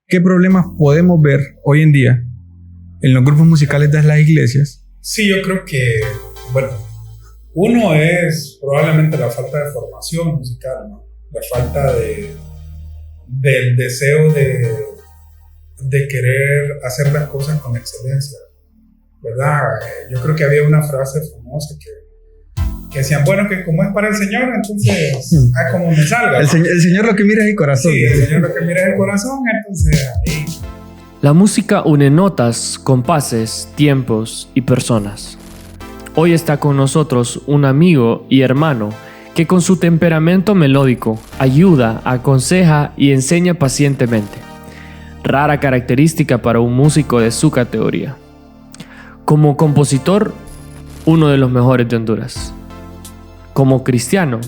¿qué problemas podemos ver hoy en día en los grupos musicales de las iglesias? Sí, yo creo que, bueno, uno es probablemente la falta de formación musical, ¿no? La falta del deseo de querer hacer las cosas con excelencia, ¿verdad? Yo creo que había una frase famosa que decían, bueno, que como es para el Señor, entonces, como me salga, ¿no? El Señor lo que mira es el corazón. Sí, el Señor lo que mira es el corazón, entonces ahí. La música une notas, compases, tiempos y personas. Hoy está con nosotros un amigo y hermano que con su temperamento melódico ayuda, aconseja y enseña pacientemente. Rara característica para un músico de su categoría. Como compositor, uno de los mejores de Honduras. Como cristiano,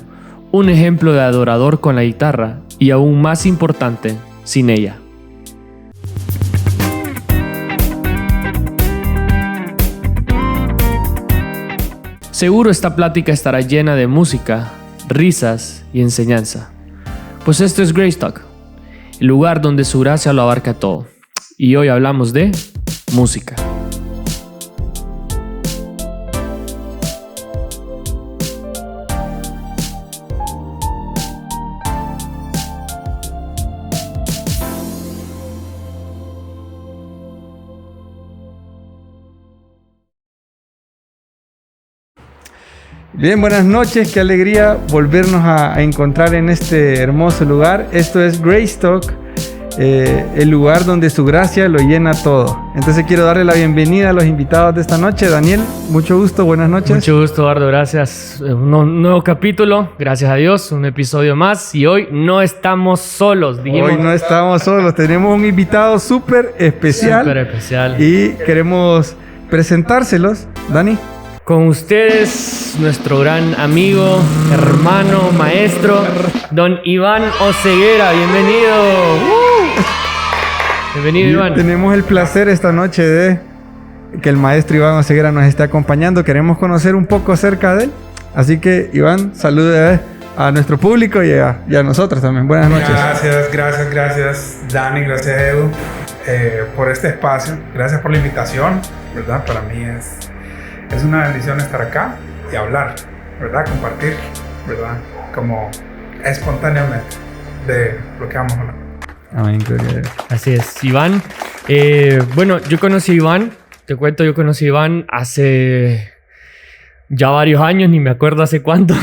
un ejemplo de adorador con la guitarra y aún más importante, sin ella. Seguro esta plática estará llena de música, risas y enseñanza. Pues esto es Grace Talk, el lugar donde su gracia lo abarca todo. Y hoy hablamos de música. Bien, buenas noches, qué alegría volvernos a encontrar en este hermoso lugar. Esto es Grace Talk, el lugar donde su gracia lo llena todo. Entonces quiero darle la bienvenida a los invitados de esta noche. Daniel, mucho gusto, buenas noches. Mucho gusto, Eduardo, gracias. Un nuevo capítulo, gracias a Dios, un episodio más. Y hoy no estamos solos, dijimos. Hoy no estamos solos, tenemos un invitado súper especial. Súper especial. Y queremos presentárselos. Dani. Con ustedes, nuestro gran amigo, hermano, maestro, don Iván Oseguera. Bienvenido. Bienvenido, Iván. Tenemos el placer esta noche de que el maestro Iván Oseguera nos esté acompañando. Queremos conocer un poco acerca de él. Así que, Iván, salude a nuestro público y a nosotros también. Buenas noches. Gracias, Dani, gracias, Edu, por este espacio. Gracias por la invitación, ¿verdad? Para mí es una bendición estar acá y hablar, ¿verdad? Compartir, ¿verdad? Como espontáneamente de lo que vamos a hablar. Amén, gloria a Dios. Así es, Iván. Bueno, yo conocí a Iván, te cuento, yo conocí a Iván hace ya varios años, ni me acuerdo hace cuánto.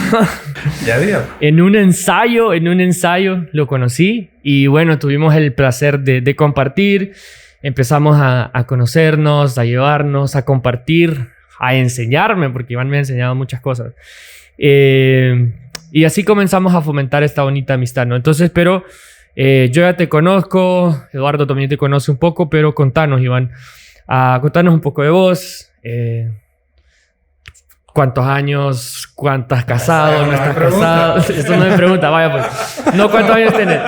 Ya día. En un ensayo lo conocí y bueno, tuvimos el placer de compartir. Empezamos a conocernos, a llevarnos, a compartir, a enseñarme, porque Iván me ha enseñado muchas cosas. Y así comenzamos a fomentar esta bonita amistad, ¿no? Entonces, pero yo ya te conozco, Eduardo también te conoce un poco, pero contanos, Iván, contanos un poco de vos. ¿Cuántos años? ¿Cuántas casado? ¿No estás casado? Eso no me pregunta, vaya pues. No, ¿cuántos años tenés?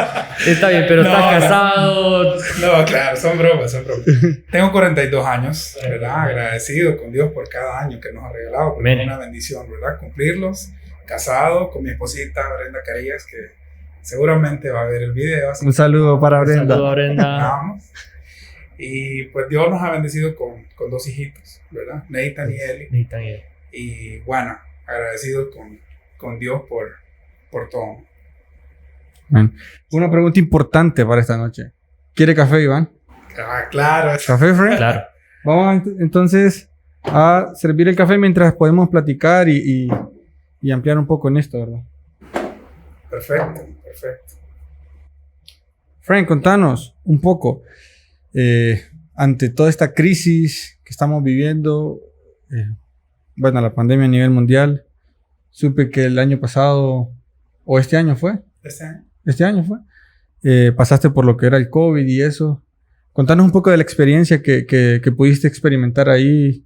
Está bien, pero ¿estás casado? No, claro, son bromas. Tengo 42 años, ¿verdad? Agradecido con Dios por cada año que nos ha regalado, porque es una bendición, ¿verdad? Cumplirlos. Casado con mi esposita Brenda Carillas, que seguramente va a ver el video. Un saludo para Brenda. Un saludo a Brenda. Vamos. Y pues Dios nos ha bendecido con dos hijitos, ¿verdad? Nathan y Eli. Y bueno, agradecido con Dios por todo. Bien. Una pregunta importante para esta noche. ¿Quiere café, Iván? Claro. ¿Café, Fred? Claro. Vamos entonces a servir el café mientras podemos platicar y ampliar un poco en esto, ¿verdad? Perfecto. Frank, contanos un poco. Ante toda esta crisis que estamos viviendo, bueno, la pandemia a nivel mundial, supe que el año pasado, o este año fue. Este año fue. Pasaste por lo que era el COVID y eso. Contanos un poco de la experiencia que pudiste experimentar ahí,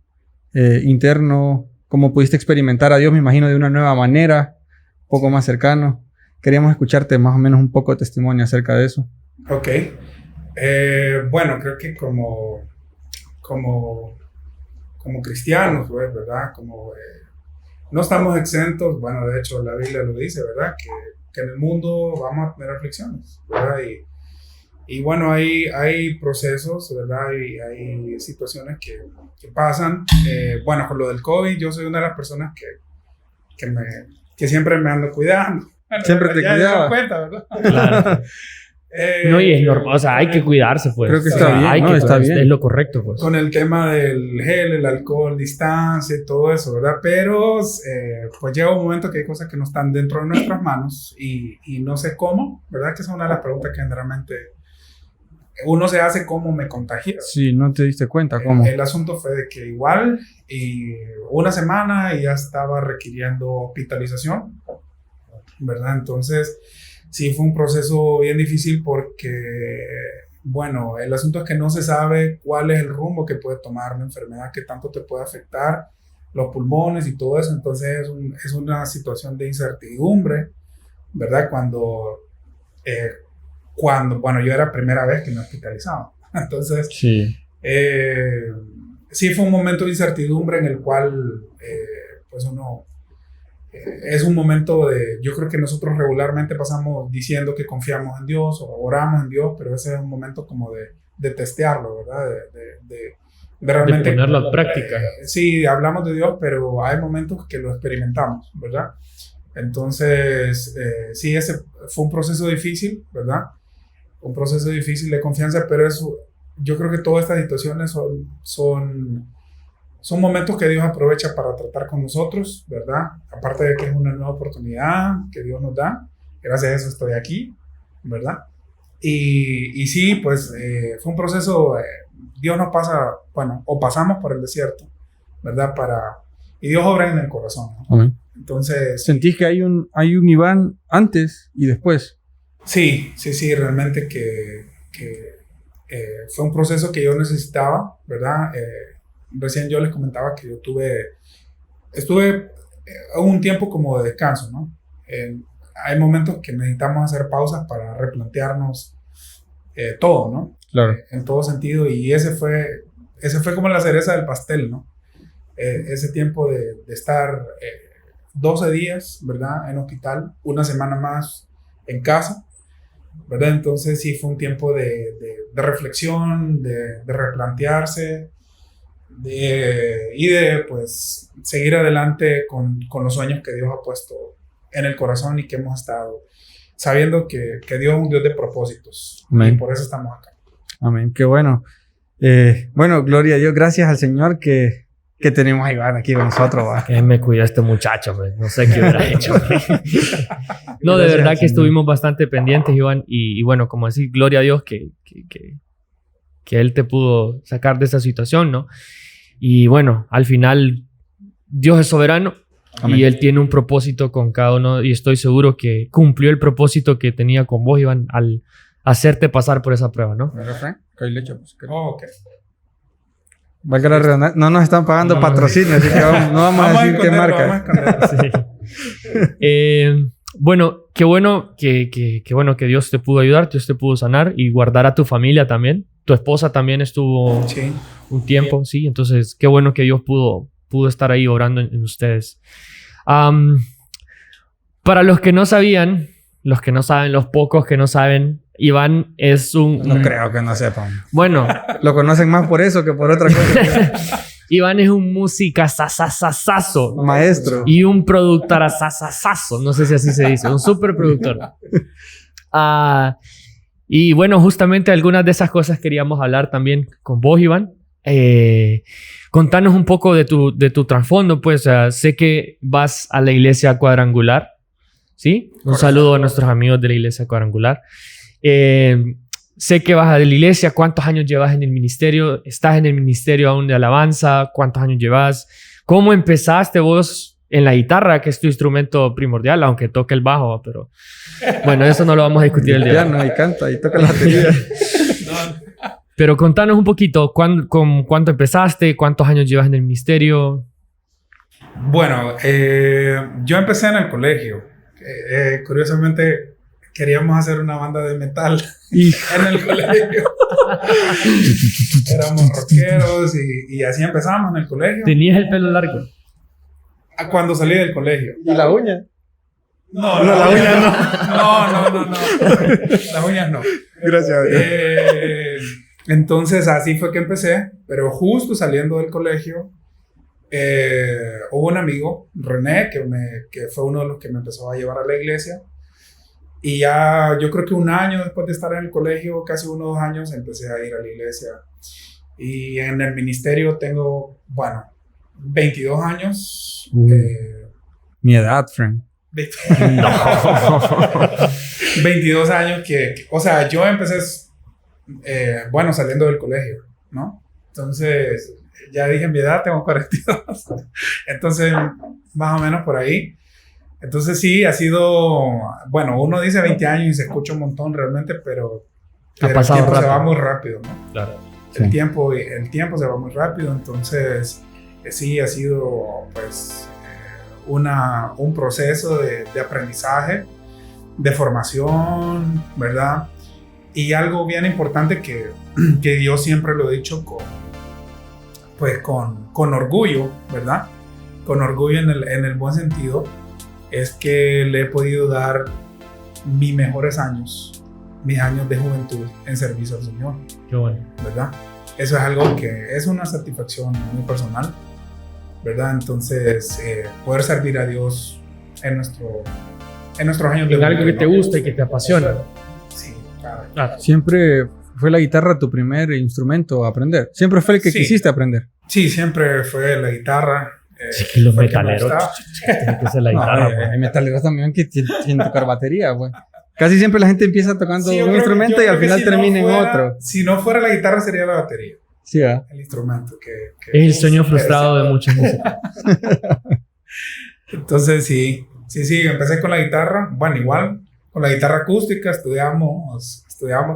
interno. Cómo pudiste experimentar a Dios, me imagino, de una nueva manera, un poco más cercano. Queríamos escucharte más o menos un poco de testimonio acerca de eso. Ok. Bueno, creo que como cristianos, ¿verdad? No estamos exentos, bueno, de hecho la Biblia lo dice, ¿verdad? Que en el mundo vamos a tener aflicciones, ¿verdad? Y bueno, hay procesos, ¿verdad? Hay situaciones que pasan. Bueno, con lo del COVID, yo soy una de las personas que siempre me ando cuidando. Bueno, Siempre te ya cuidaba. me cuenta, ¿verdad? Claro. No, y es normal, o sea, hay que cuidarse, pues. Creo que O está sea, bien, hay ¿no? que Está cuidarse, bien. es lo correcto, pues. Con el tema del gel, el alcohol, distancia y todo eso, ¿verdad? Pero pues llega un momento que hay cosas que no están dentro de nuestras manos y no sé cómo, ¿verdad? Que es una de las preguntas que generalmente uno se hace: ¿cómo me contagié? Sí, no te diste cuenta cómo. El asunto fue de que igual y una semana y ya estaba requiriendo hospitalización, ¿verdad? Entonces sí fue un proceso bien difícil porque, bueno, el asunto es que no se sabe cuál es el rumbo que puede tomar la enfermedad, que tanto te puede afectar los pulmones y todo eso. Entonces es una situación de incertidumbre, ¿verdad? Cuando, bueno, yo era primera vez que me hospitalizaba. Entonces, Sí. sí fue un momento de incertidumbre en el cual, pues uno, es un momento yo creo que nosotros regularmente pasamos diciendo que confiamos en Dios o oramos en Dios, pero ese es un momento como de testearlo, ¿verdad? De realmente... De ponerlo a práctica. Sí, hablamos de Dios, pero hay momentos que lo experimentamos, ¿verdad? Entonces, sí, ese fue un proceso difícil, ¿verdad? Un proceso difícil de confianza, pero eso, yo creo que todas estas situaciones son momentos que Dios aprovecha para tratar con nosotros, ¿verdad? Aparte de que es una nueva oportunidad que Dios nos da, gracias a eso estoy aquí, ¿verdad? Y sí, pues fue un proceso, Dios nos pasa, bueno, o pasamos por el desierto, ¿verdad? Y Dios obra en el corazón, ¿no? Amén. Entonces... ¿Sentís que hay un Iván antes y después? Sí, realmente que fue un proceso que yo necesitaba, ¿verdad? Recién yo les comentaba que yo estuve un tiempo como de descanso, ¿no? Hay momentos que necesitamos hacer pausas para replantearnos todo, ¿no? Claro. En todo sentido, y ese fue como la cereza del pastel, ¿no? Ese tiempo de estar 12 días, ¿verdad? En hospital, una semana más en casa, ¿verdad? Entonces sí fue un tiempo de reflexión, de replantearse, y de pues seguir adelante con los sueños que Dios ha puesto en el corazón y que hemos estado sabiendo que Dios es un Dios de propósitos. Amén. Y por eso estamos acá. Amén, qué bueno. Bueno, gloria a Dios, gracias al Señor que tenemos a Iván aquí con nosotros, ¿va? Que me cuida este muchacho, man. No sé qué hubiera hecho. No, de Gracias verdad al que Señor. estuvimos bastante pendientes, Iván. Y bueno, como decir, gloria a Dios que Él te pudo sacar de esa situación, ¿no? Y bueno, al final, Dios es soberano. Amén. Y Él tiene un propósito con cada uno. Y estoy seguro que cumplió el propósito que tenía con vos, Iván, al hacerte pasar por esa prueba, ¿no? ¿Verdad, Frank? Que hay leche, pues, que- Oh, ok. Valga la redundancia, no nos están pagando No, no. patrocinio, así que no vamos a decir qué esconderlo, marca. vamos a esconderlo. Bueno, qué bueno que bueno que Dios te pudo ayudar, Dios te pudo sanar y guardar a tu familia también. Tu esposa también estuvo Sí. un tiempo, sí. Entonces, qué bueno que Dios pudo estar ahí obrando en ustedes. Para los que no sabían, los que no saben, los pocos que no saben, Iván es No creo que no sepan. Bueno, Lo conocen más por eso que por otra cosa. Iván es un musicazazazazo Maestro. y un productorazazazazo. No sé si así se dice, un super productor. Y bueno, justamente algunas de esas cosas queríamos hablar también con vos, Iván. Contanos un poco de tu trasfondo, pues. Sé que vas a la iglesia Cuadrangular, ¿sí? Un Correcto. saludo a nuestros amigos de la iglesia Cuadrangular. Sé que vas a la iglesia. ¿Cuántos años llevas en el ministerio? ¿Estás en el ministerio aún de alabanza? ¿Cuántos años llevas? ¿Cómo empezaste vos en la guitarra, que es tu instrumento primordial, aunque toque el bajo? Pero bueno, eso no lo vamos a discutir el día de hoy. Piano y canta y toca la batería. Pero contanos un poquito, ¿con cuánto empezaste? ¿Cuántos años llevas en el ministerio? Bueno, yo empecé en el colegio. Curiosamente, queríamos hacer una banda de metal en el colegio. Éramos rockeros y así empezamos en el colegio. ¿Tenías el pelo largo? Cuando salí del colegio. ¿Y la uña? No, No, la uña no. Las uñas no. Gracias a Dios. Entonces así fue que empecé, pero justo saliendo del colegio, hubo un amigo, René, que fue uno de los que me empezó a llevar a la iglesia. Y ya yo creo que un año después de estar en el colegio, casi 1 o 2 años, empecé a ir a la iglesia. Y en el ministerio tengo, 22 años. Mi edad, friend. 22 años o sea, yo empecé, saliendo del colegio, ¿no? Entonces, ya dije mi edad, tengo 42. Entonces, más o menos por ahí. Entonces, sí, ha sido, uno dice 20 años y se escucha un montón realmente, pero Ha pasado el tiempo rápido. se va muy rápido, ¿no? Claro. El Sí. tiempo se va muy rápido, entonces, sí, ha sido, pues, un proceso de aprendizaje, de formación, ¿verdad? Y algo bien importante que yo siempre lo he dicho con orgullo, ¿verdad? Con orgullo en el buen sentido, es que le he podido dar mis mejores años, mis años de juventud en servicio al Señor, Qué bueno. ¿verdad? Eso es algo que es una satisfacción muy personal, ¿verdad? Entonces, poder servir a Dios en nuestros años de En algo que juventud, te ¿no? gusta y que te apasiona. Sí, claro. Claro. Siempre fue la guitarra tu primer instrumento a aprender. Siempre fue el que Sí. quisiste aprender. Sí, siempre fue la guitarra. Sí, que los fue el que me metaleros. gustaba. Tiene que ser la No, guitarra, hay metaleros también que tienen tocar batería, güey. Casi siempre la gente empieza tocando Sí, yo un creo- instrumento yo y al creo que final si no termina en fuera- otro. Si no fuera la guitarra, sería la batería. Sí, ¿ah? El instrumento que Es el sueño frustrado de muchos músicos. Entonces, sí, empecé con la guitarra. Bueno, igual, con la guitarra acústica estudiamos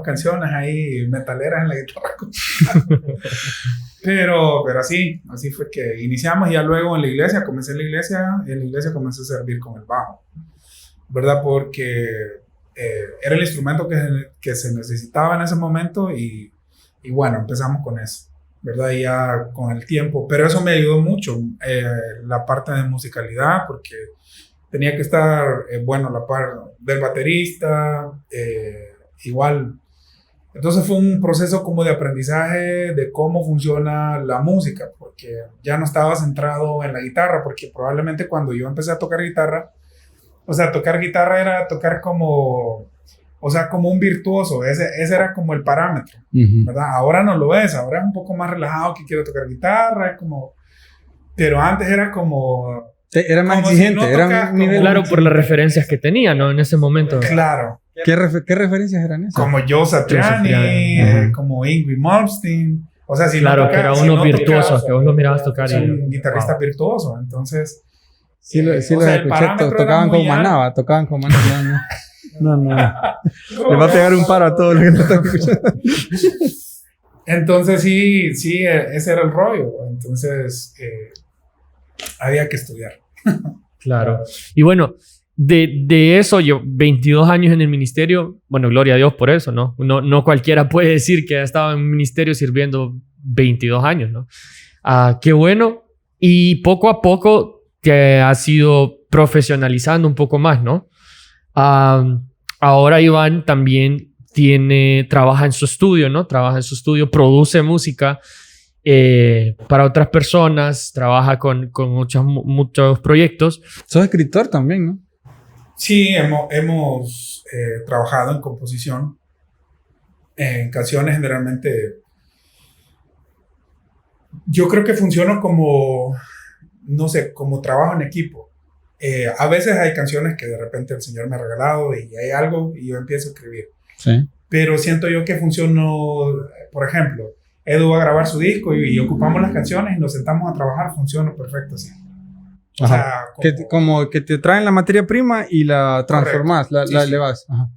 canciones ahí metaleras en la guitarra acústica. pero así fue que iniciamos. Y ya luego en la iglesia, comencé en la iglesia, y en la iglesia comencé a servir con el bajo, ¿verdad? Porque era el instrumento que se necesitaba en ese momento y bueno, empezamos con eso, ¿verdad? Y ya con el tiempo, pero eso me ayudó mucho, la parte de musicalidad, porque tenía que estar, la parte del baterista, igual. Entonces fue un proceso como de aprendizaje de cómo funciona la música, porque ya no estaba centrado en la guitarra, porque probablemente cuando yo empecé a tocar guitarra, o sea, tocar guitarra era tocar como un virtuoso, ese era como el parámetro, Ujú. ¿verdad? Ahora no lo es, ahora es un poco más relajado que quiero tocar guitarra, es como, pero antes era como, Era más Como si exigente, no era tocas un nivel. como- Claro, por las referencias que tenía, ¿no? En ese momento. claro, ¿Qué referencias eran esas? como Joe Satriani, Satriani, ajá. como Ingrid Malmsteen, o sea, si Claro, no que era tocas, uno si no virtuoso, tocas, que vos lo mirabas tocar es un y... guitarrista Wow. virtuoso, entonces, Sí, o los sea, el escuché, parámetro era tocaban muy con alto. Manaba, tocaban con Manaba. No. Le va a pegar un paro a todos los que lo están escuchando. Entonces sí, ese era el rollo, entonces había que estudiar. Claro. Y bueno, de eso, yo 22 años en el ministerio, bueno, gloria a Dios por eso, ¿no? No cualquiera puede decir que ha estado en un ministerio sirviendo 22 años, ¿no? Qué bueno. Y poco a poco te has ido profesionalizando un poco más, ¿no? Ahora Iván también trabaja en su estudio, ¿no? Trabaja en su estudio, produce música para otras personas, trabaja con muchos proyectos. Sos escritor también, ¿no? Sí, hemos trabajado en composición, en canciones generalmente. Yo creo que funciona como, no sé, como trabajo en equipo. A veces hay canciones que de repente el Señor me ha regalado y hay algo y yo empiezo a escribir. Sí. Pero siento yo que funcionó, por ejemplo, Edu va a grabar su disco y ocupamos las canciones y nos sentamos a trabajar, funciona perfecto así. O sea, Como que te traen la materia prima y la transformas, la Sí. elevas. Ajá.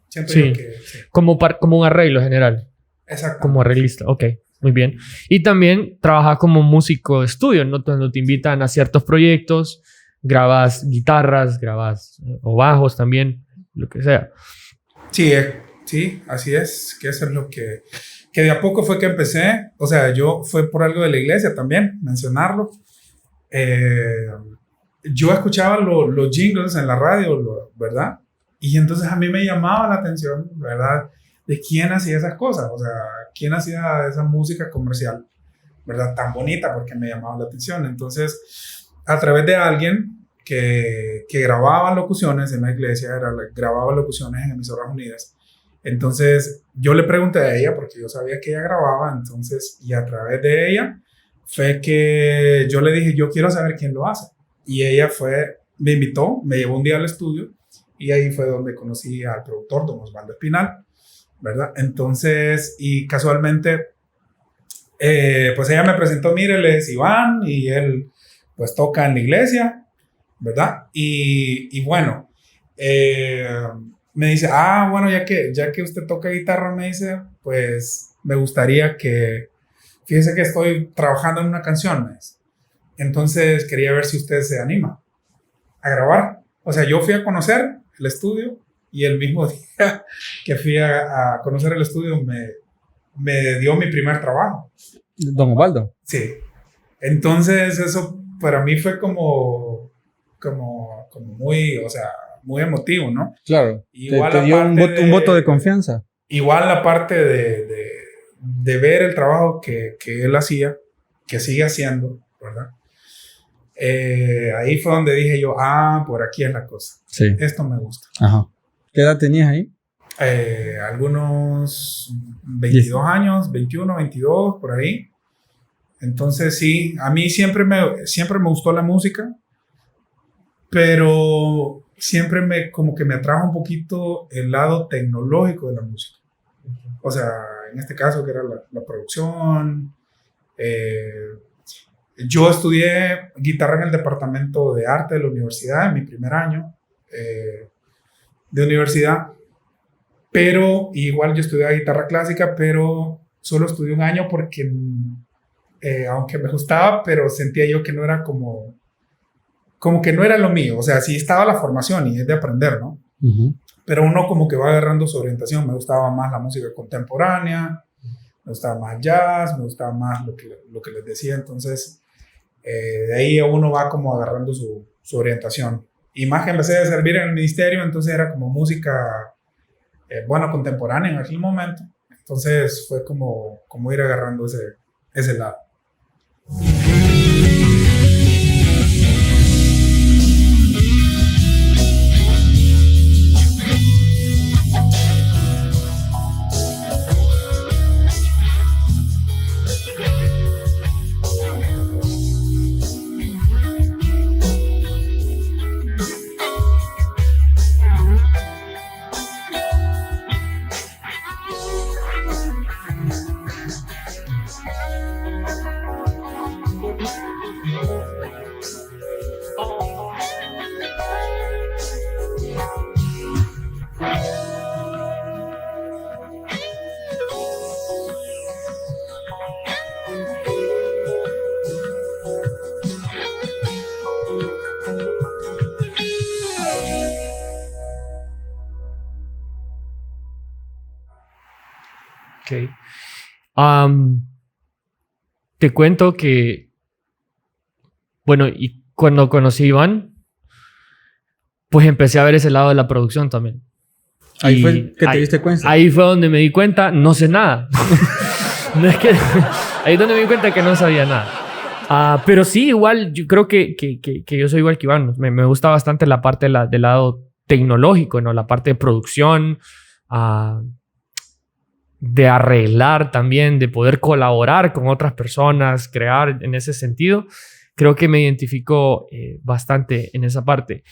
siento Sí. yo que sí. Como un arreglo general, Exacto. como arreglista. Ok, muy bien. Y también trabaja como músico de estudio, ¿no? Cuando te invitan a ciertos proyectos, grabas guitarras, grabas o bajos también, lo que sea. Sí, sí, así es, que eso es lo que de a poco fue que empecé, o sea, yo fue por algo de la iglesia también, mencionarlo. yo escuchaba los jingles en la radio, ¿verdad? Y entonces a mí me llamaba la atención, ¿verdad? De quién hacía esas cosas, o sea, quién hacía esa música comercial, ¿verdad? Tan bonita, porque me llamaba la atención. Entonces, a través de alguien que grababa locuciones en la iglesia, grababa locuciones en Emisoras Unidas. Entonces, yo le pregunté a ella, porque yo sabía que ella grababa, entonces, y a través de ella, fue que yo le dije, yo quiero saber quién lo hace. Y ella me invitó, me llevó un día al estudio, y ahí fue donde conocí al productor, don Osvaldo Espinal, ¿verdad? Entonces, y casualmente, pues ella me presentó, mire, él es Iván, y él, pues, toca en la iglesia, ¿verdad? Y bueno, me dice, bueno, ya que usted toca guitarra, me dice, pues, me gustaría fíjese que estoy trabajando en una canción, me dice. Entonces, quería ver si usted se anima a grabar. O sea, yo fui a conocer el estudio y el mismo día que fui a conocer el estudio me dio mi primer trabajo. Don Osvaldo. Sí. Entonces, eso para mí fue como muy, o sea, muy emotivo, ¿no? Claro. Igual te dio un voto de confianza. Igual la parte de ver el trabajo que él hacía, que sigue haciendo, ¿verdad? Ahí fue donde dije yo, por aquí es la cosa. Sí. Esto me gusta. Ajá. ¿Qué edad tenías ahí? Algunos 22 años, 21, 22, por ahí. Entonces sí, a mí siempre me gustó la música, pero siempre como que me atrajo un poquito el lado tecnológico de la música. O sea, en este caso que era la producción. Yo estudié guitarra en el departamento de arte de la universidad en mi primer año de universidad, pero igual yo estudié guitarra clásica, pero solo estudié un año porque aunque me gustaba, pero sentía yo que no era como que no era lo mío. O sea, sí estaba la formación y es de aprender, ¿no? Uh-huh. Pero uno como que va agarrando su orientación. Me gustaba más la música contemporánea, me gustaba más jazz, me gustaba más lo que les decía. Entonces, de ahí uno va como agarrando su orientación. Y más que empecé a servir en el ministerio, entonces era como música, contemporánea en aquel momento. Entonces fue como ir agarrando ese lado. Okay. Te cuento que, bueno, y cuando conocí a Iván, pues empecé a ver ese lado de la producción también. Ahí fue que te diste cuenta. Ahí fue donde me di cuenta, no sé nada. No es que, ahí es donde me di cuenta que no sabía nada. Pero sí, igual, yo creo que yo soy igual que Iván. Me gusta bastante la parte del lado tecnológico, ¿no? La parte de producción, de arreglar también, de poder colaborar con otras personas, crear en ese sentido. Creo que me identifico bastante en esa parte.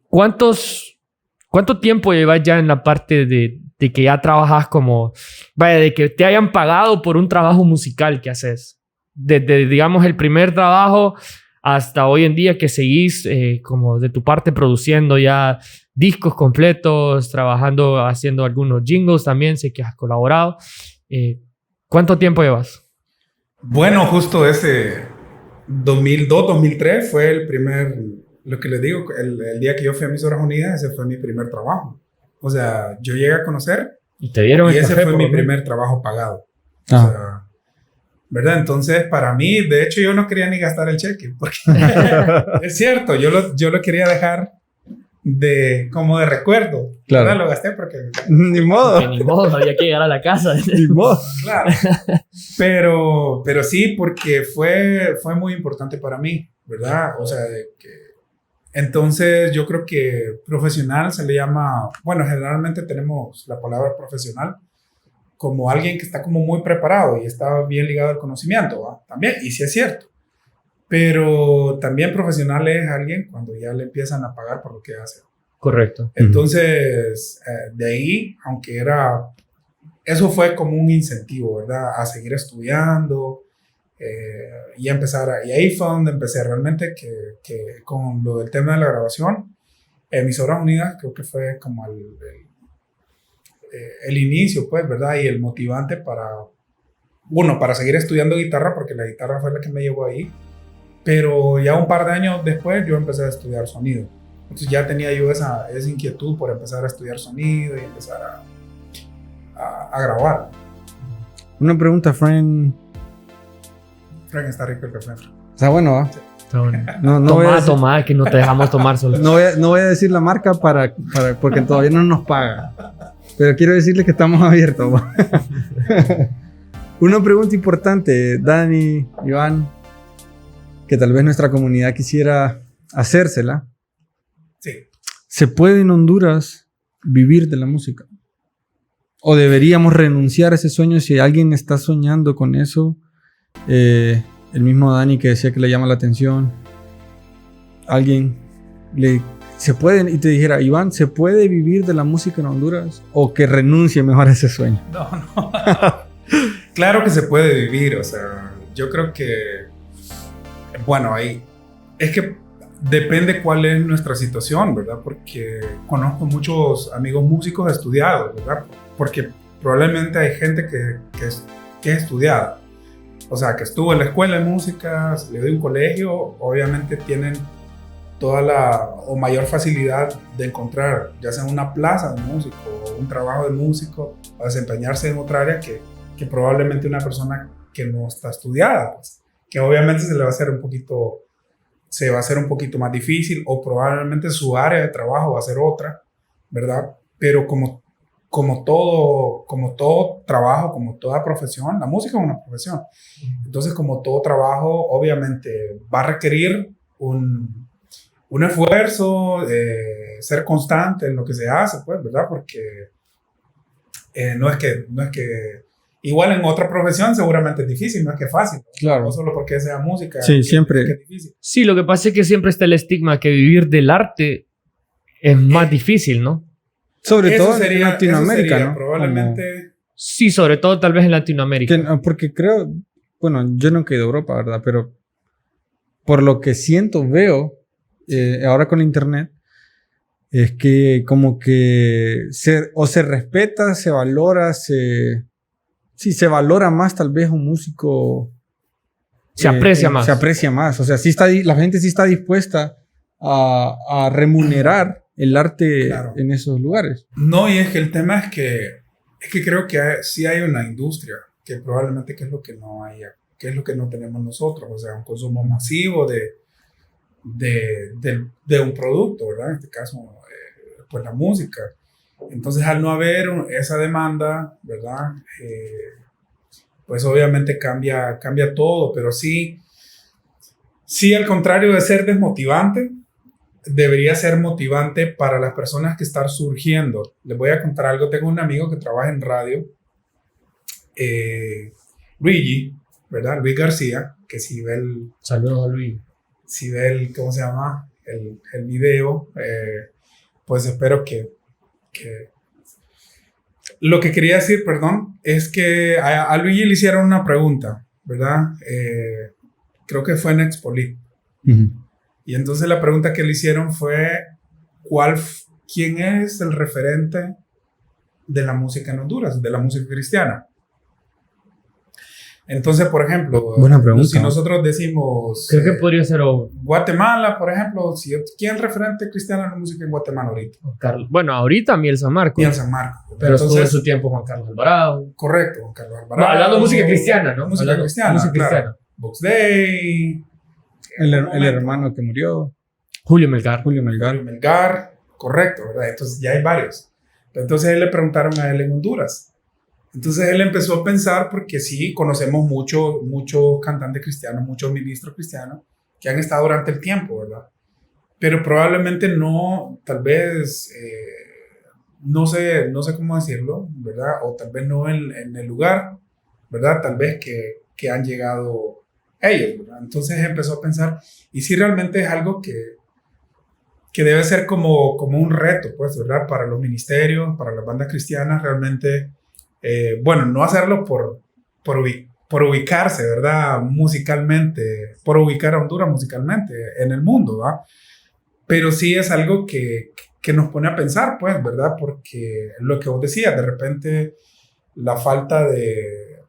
¿Cuánto tiempo llevas ya en la parte de que ya trabajas como, de que te hayan pagado por un trabajo musical que haces? Desde, digamos, el primer trabajo hasta hoy en día que seguís como de tu parte produciendo ya discos completos, trabajando, haciendo algunos jingles también, sé que has colaborado. ¿Cuánto tiempo llevas? Bueno, justo ese 2002, 2003 fue el primer, lo que les digo, el día que yo fui a Emisoras Unidas, ese fue mi primer trabajo. O sea, yo llegué a conocer y te dieron y el ese café, fue mi por lo menos. primer trabajo pagado. Ah. O sea, ¿verdad? Entonces, para mí, de hecho, yo no quería ni gastar el cheque, porque es cierto, yo lo quería dejar como de recuerdo. Claro. ¿Verdad? Lo gasté porque... Ni modo. Que ni modo, había que llegar a la casa. Ni modo. Claro. Pero sí, porque fue muy importante para mí, ¿verdad? O sea, entonces yo creo que profesional se le llama, bueno, generalmente tenemos la palabra profesional como alguien que está como muy preparado y está bien ligado al conocimiento, ¿va? También, y sí es cierto. Pero también profesional es alguien cuando ya le empiezan a pagar por lo que hace. Correcto. Entonces, de ahí, eso fue como un incentivo, ¿verdad? A seguir estudiando y y ahí fue donde empecé realmente que con lo del tema de la grabación, Emisoras Unidas creo que fue como el inicio, pues, ¿verdad? Y el motivante para seguir estudiando guitarra, porque la guitarra fue la que me llevó ahí. Pero ya un par de años después yo empecé a estudiar sonido. Entonces ya tenía yo esa inquietud por empezar a estudiar sonido y empezar a grabar. Una pregunta, Frank. Frank, está rico el café. Está bueno, ¿va? Toma, que no te dejamos tomar solo. No voy a decir la marca porque todavía no nos paga. Pero quiero decirles que estamos abiertos, ¿va? Una pregunta importante, Dani, Iván, que tal vez nuestra comunidad quisiera hacérsela. Sí. ¿Se puede en Honduras vivir de la música? ¿O deberíamos renunciar a ese sueño si alguien está soñando con eso? El mismo Dani que decía que le llama la atención. Alguien se puede, y te dijera, Iván, ¿se puede vivir de la música en Honduras? ¿O que renuncie mejor a ese sueño? No. Claro que se puede vivir, o sea, yo creo que, bueno, ahí es que depende cuál es nuestra situación, ¿verdad? Porque conozco muchos amigos músicos estudiados, ¿verdad? Porque probablemente hay gente que es estudiada, o sea, que estuvo en la escuela de música, salió de un colegio, obviamente tienen toda o mayor facilidad de encontrar, ya sea una plaza de músico o un trabajo de músico, o desempeñarse en otra área que probablemente una persona que no está estudiada, pues, que obviamente se va a hacer un poquito más difícil, o probablemente su área de trabajo va a ser otra, ¿verdad? Pero como todo trabajo, como toda profesión, la música es una profesión. Entonces, como todo trabajo, obviamente va a requerir un esfuerzo, ser constante en lo que se hace, pues, ¿verdad? Porque no es que igual en otra profesión seguramente es difícil, no es que es fácil. Claro. No solo porque sea música. Sí, siempre. Es difícil. Sí, lo que pasa es que siempre está el estigma que vivir del arte es más difícil, ¿no? Sobre todo en Latinoamérica, ¿no? Probablemente. Sí, sobre todo tal vez en Latinoamérica. Porque creo, bueno, yo nunca he ido a Europa, ¿verdad? Pero por lo que siento, veo, ahora con internet, es que como que se respeta, se valora, se valora más tal vez un músico. Se aprecia más. Se aprecia más. O sea, la gente sí está dispuesta a remunerar el arte, claro, en esos lugares. No, y es que el tema es que creo que sí hay una industria que probablemente que es lo que no hay, que es lo que no tenemos nosotros. O sea, un consumo masivo de un producto, ¿verdad? En este caso, pues la música. Entonces, al no haber esa demanda, ¿verdad? Pues obviamente cambia todo, pero sí, al contrario de ser desmotivante, debería ser motivante para las personas que están surgiendo. Les voy a contar algo. Tengo un amigo que trabaja en radio, Luigi, ¿verdad? Luis García, que si ve el... Saludos a Luis. Si ve el, ¿cómo se llama? El video, pues espero que... Lo que quería decir, perdón, es que a Luigi le hicieron una pregunta, ¿verdad? Creo que fue en Expolit. Uh-huh. Y entonces la pregunta que le hicieron fue, ¿quién es el referente de la música en Honduras, de la música cristiana? Entonces, por ejemplo, Buena pregunta. si nosotros decimos... Creo que podría ser Guatemala, por ejemplo, ¿quién es referente cristiano en la música en Guatemala ahorita? Carlos. Bueno, ahorita Miel San Marcos. Miel San Marcos. Pero estuvo en su tiempo Juan Carlos Alvarado. Correcto, Juan Carlos Alvarado. No, hablando de música cristiana, ¿no? Música cristiana, música claro. cristiana. Box Day. El hermano que murió, Julio Melgar. Julio Melgar. Julio Melgar. Correcto, ¿verdad? Entonces ya hay varios. Entonces él le preguntaron a él en Honduras. Entonces él empezó a pensar, porque sí, conocemos muchos cantantes cristianos, muchos ministros cristianos que han estado durante el tiempo, ¿verdad? Pero probablemente no, tal vez, no sé cómo decirlo, ¿verdad? O tal vez no en el lugar, ¿verdad? Tal vez que han llegado ellos, ¿verdad? Entonces empezó a pensar, y si realmente es algo que debe ser como un reto, pues, ¿verdad? Para los ministerios, para las bandas cristianas, realmente, bueno, no hacerlo por ubicarse, ¿verdad? Musicalmente, por ubicar a Honduras musicalmente en el mundo, ¿verdad? Pero sí es algo que nos pone a pensar, pues, ¿verdad? Porque lo que vos decías, de repente la falta de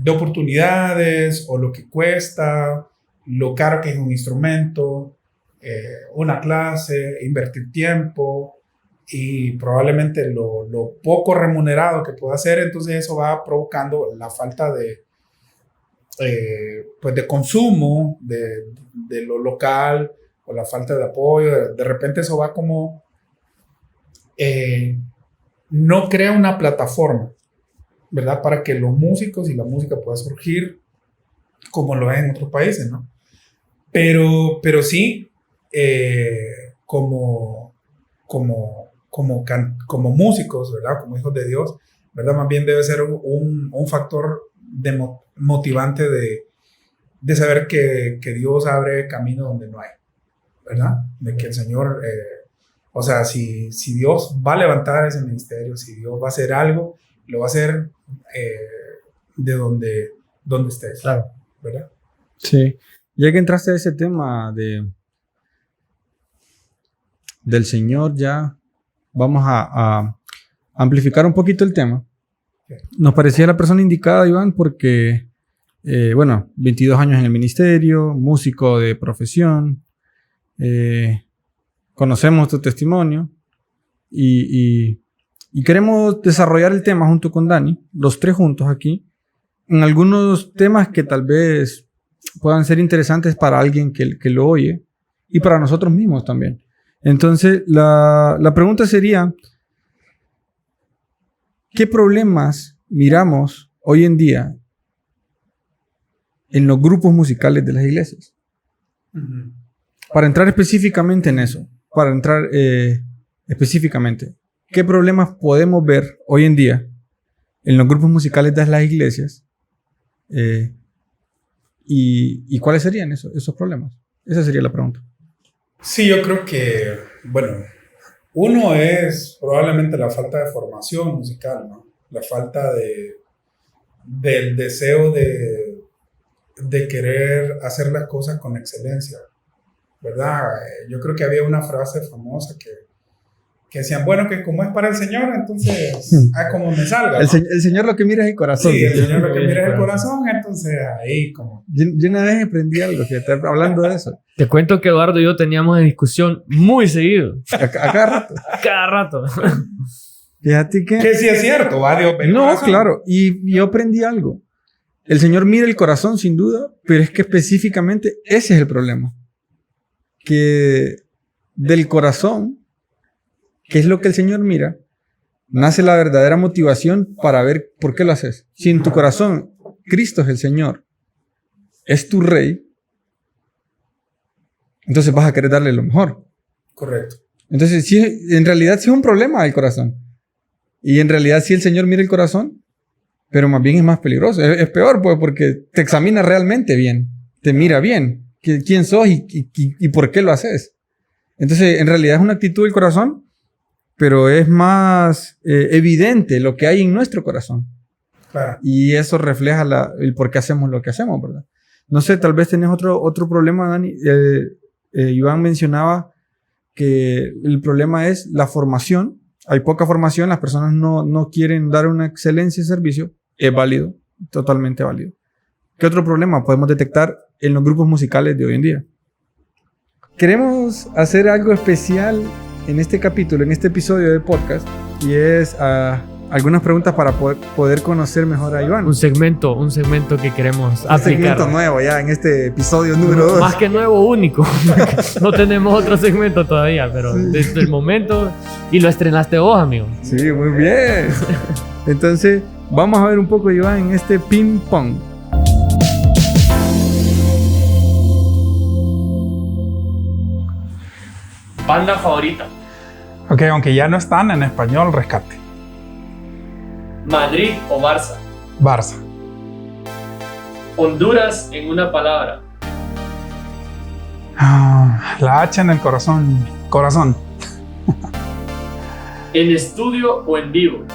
oportunidades, o lo que cuesta, lo caro que es un instrumento, una clase, invertir tiempo, y probablemente lo poco remunerado que pueda hacer, entonces eso va provocando la falta pues de consumo de lo local, o la falta de apoyo. De repente eso va como no crea una plataforma, ¿verdad? Para que los músicos y la música pueda surgir como lo es en otros países, ¿no? Pero sí, como músicos, ¿verdad? Como hijos de Dios, ¿verdad? Más bien debe ser un factor motivante de saber que Dios abre camino donde no hay, ¿verdad? De que el Señor, o sea, si Dios va a levantar ese ministerio, si Dios va a hacer algo, lo va a hacer de donde estés, Claro. ¿verdad? Sí. Ya que entraste a ese tema del Señor, ya vamos a amplificar un poquito el tema. Nos parecía la persona indicada, Iván, porque, bueno, 22 años en el ministerio, músico de profesión, conocemos tu testimonio y queremos desarrollar el tema junto con Dani, los tres juntos aquí, en algunos temas que tal vez puedan ser interesantes para alguien que lo oye y para nosotros mismos también. Entonces, la pregunta sería, ¿qué problemas miramos hoy en día en los grupos musicales de las iglesias? Uh-huh. Para entrar específicamente en eso, específicamente, ¿qué problemas podemos ver hoy en día en los grupos musicales de las iglesias? ¿Y cuáles serían esos problemas? Esa sería la pregunta. Sí, yo creo que, bueno, uno es probablemente la falta de formación musical, ¿no? La falta del deseo de querer hacer las cosas con excelencia, ¿verdad? Yo creo que había una frase famosa que decían, bueno, que como es para el Señor, entonces, como me salga, ¿no? El Señor lo que mira es el corazón. Sí, el Señor lo que mira es el corazón, entonces ahí como... Yo una vez aprendí algo, fíjate, hablando de eso. Te cuento que Eduardo y yo teníamos discusión muy seguido. A cada rato. Cada rato. Fíjate que... Que sí es cierto, va Dios. No, claro, y yo aprendí algo. El Señor mira el corazón sin duda, pero es que específicamente ese es el problema. Que del corazón, que es lo que el Señor mira, nace la verdadera motivación para ver por qué lo haces. Si en tu corazón Cristo es el Señor, es tu Rey, entonces vas a querer darle lo mejor. Correcto. Entonces, sí, en realidad sí es un problema el corazón. Y en realidad sí el Señor mira el corazón, pero más bien es más peligroso. Es peor, pues, porque te examina realmente bien. Te mira bien. ¿Quién sos y por qué lo haces? Entonces, en realidad es una actitud del corazón, pero es más evidente lo que hay en nuestro corazón. Claro. Y eso refleja el por qué hacemos lo que hacemos, ¿verdad? No sé, tal vez tenés otro problema, Dani. Iván mencionaba que el problema es la formación. Hay poca formación, las personas no quieren dar una excelencia de servicio. Es válido, totalmente válido. ¿Qué otro problema podemos detectar en los grupos musicales de hoy en día? Queremos hacer algo especial en este capítulo, en este episodio del podcast, y es algunas preguntas para poder conocer mejor a Iván. Un segmento que queremos aplicar. Un segmento nuevo ya en este episodio número 2. Más que nuevo, único. No tenemos otro segmento todavía, pero desde el momento... Y lo estrenaste vos, amigo. Sí, muy bien. Entonces, vamos a ver un poco, Iván, en este ping pong. Banda favorita. Ok, aunque ya no están en español, rescate. Madrid o Barça. Barça. Honduras en una palabra. La H en el corazón. Corazón. ¿En estudio o en vivo?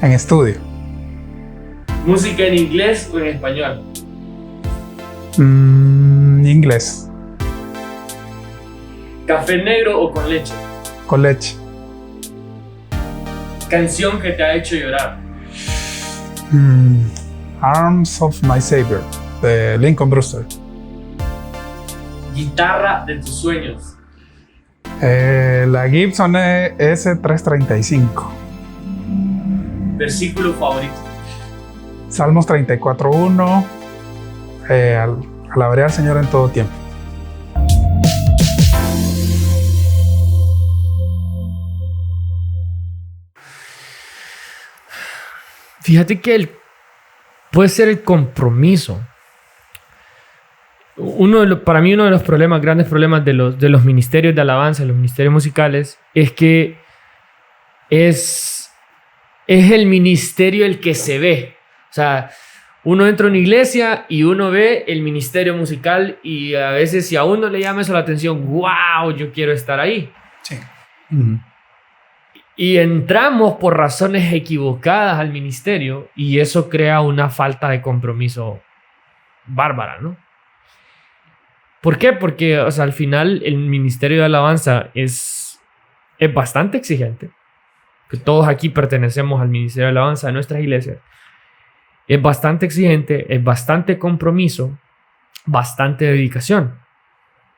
En estudio. ¿Música en inglés o en español? Inglés. ¿Café negro o con leche? Con leche. ¿Canción que te ha hecho llorar? Arms of My Savior, de Lincoln Brewster. ¿Guitarra de tus sueños? La Gibson S335. ¿Versículo favorito? Salmos 34:1. Alabaré al Señor en todo tiempo. Fíjate que puede ser el compromiso. Para mí uno de los grandes problemas de los ministerios de alabanza, los ministerios musicales, es que es el ministerio el que se ve. O sea, uno entra a una iglesia y uno ve el ministerio musical y a veces si a uno le llama eso la atención, ¡wow! Yo quiero estar ahí. Sí. Y entramos por razones equivocadas al ministerio y eso crea una falta de compromiso bárbara, ¿no? ¿Por qué? Porque, o sea, al final el ministerio de alabanza es bastante exigente. Que todos aquí pertenecemos al ministerio de alabanza de nuestras iglesias. Es bastante exigente, es bastante compromiso, bastante dedicación.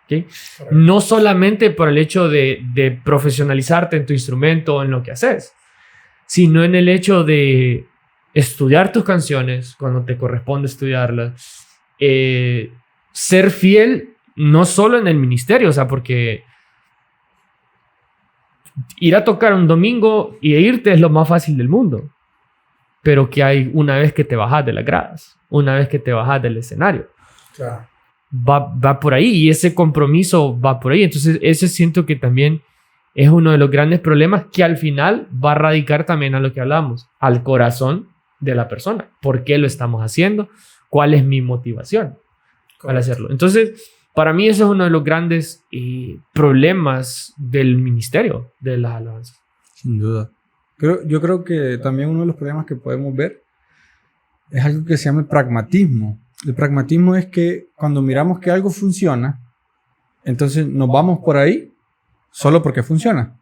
¿Okay? No solamente por el hecho de profesionalizarte en tu instrumento o en lo que haces, sino en el hecho de estudiar tus canciones cuando te corresponde estudiarlas, ser fiel no solo en el ministerio, o sea, porque ir a tocar un domingo y irte es lo más fácil del mundo, pero que hay una vez que te bajas de las gradas, una vez que te bajas del escenario. Claro. Va por ahí y ese compromiso va por ahí. Entonces, ese siento que también es uno de los grandes problemas que al final va a radicar también a lo que hablamos, al corazón de la persona. ¿Por qué lo estamos haciendo? ¿Cuál es mi motivación al hacerlo? Entonces, para mí eso es uno de los grandes problemas del ministerio de las alabanzas. Sin duda. Yo creo que también uno de los problemas que podemos ver es algo que se llama el pragmatismo. El pragmatismo es que cuando miramos que algo funciona, entonces nos vamos por ahí solo porque funciona.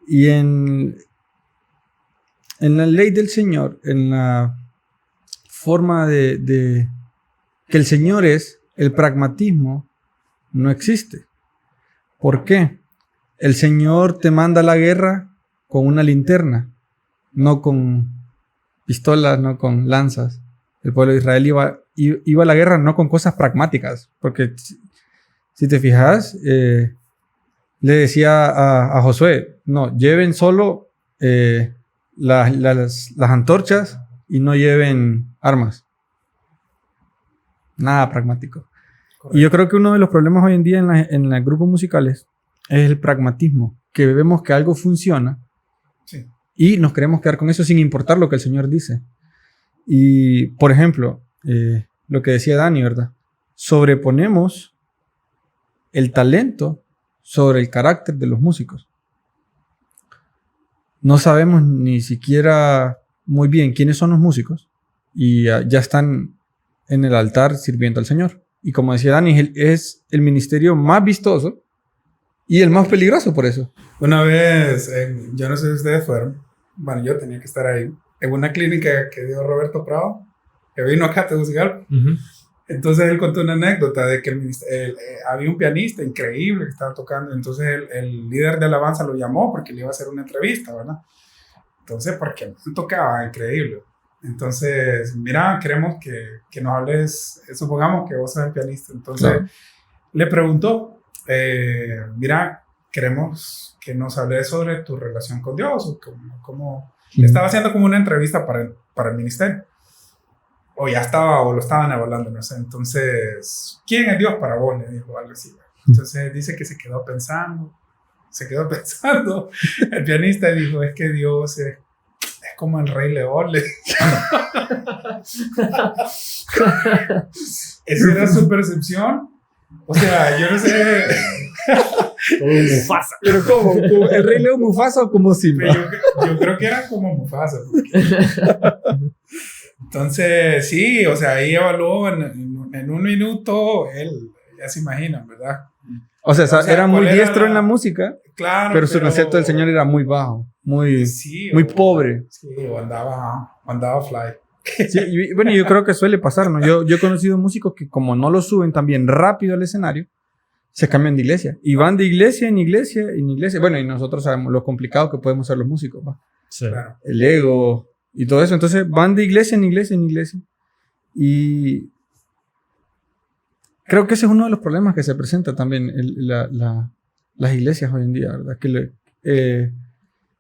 Y en la ley del Señor, en la forma de que el Señor es, el pragmatismo no existe. ¿Por qué? El Señor te manda a la guerra con una linterna, no con pistolas, no con lanzas. El pueblo de Israel iba a la guerra no con cosas pragmáticas, porque si te fijas, le decía a Josué, no, lleven solo las antorchas y no lleven armas. Nada pragmático. Correcto. Y yo creo que uno de los problemas hoy en día en los grupos musicales es el pragmatismo, que vemos que algo funciona, sí, y nos queremos quedar con eso sin importar lo que el Señor dice. Y, por ejemplo, lo que decía Dani, ¿verdad? Sobreponemos el talento sobre el carácter de los músicos. No sabemos ni siquiera muy bien quiénes son los músicos y ya están en el altar sirviendo al Señor. Y como decía Dani, es el ministerio más vistoso y el más peligroso por eso. Una vez, yo no sé si ustedes fueron, bueno, yo tenía que estar ahí, en una clínica que dio Roberto Prado, que vino acá a Tegucigalpa. Entonces él contó una anécdota de que había un pianista increíble que estaba tocando. Entonces el líder de alabanza lo llamó porque le iba a hacer una entrevista, ¿verdad? Entonces, porque él tocaba increíble. Entonces, mira, queremos que nos hables, supongamos que vos sos el pianista. Entonces, claro, le preguntó, mira, queremos que nos hables sobre tu relación con Dios, o cómo le estaba haciendo como una entrevista para el ministerio. O ya estaba, o lo estaban evaluando, no sé. Entonces, ¿quién es Dios para vos? Le dijo algo así. Entonces, dice que se quedó pensando, el pianista dijo, es que Dios es como el Rey León. Esa era su percepción. O sea, yo no sé. Como Mufasa. Pero ¿cómo? ¿El Rey León Mufasa o como Simba? Yo creo que era como Mufasa. Entonces, sí, o sea, ahí evaluó en un minuto, él, ya se imaginan, ¿verdad? O sea, era muy diestro en la música, claro, pero su concepto del Señor era muy bajo, muy pobre. Sí, o andaba fly. Sí, y bueno, yo creo que suele pasar, ¿no? Yo he conocido músicos que como no lo suben también rápido al escenario, se cambian de iglesia. Y van de iglesia en iglesia en iglesia. Bueno, y nosotros sabemos lo complicado que podemos ser los músicos, ¿va? Sí. Claro. El ego y todo eso. Entonces van de iglesia en iglesia en iglesia. Y creo que ese es uno de los problemas que se presenta también las iglesias hoy en día, ¿verdad? Que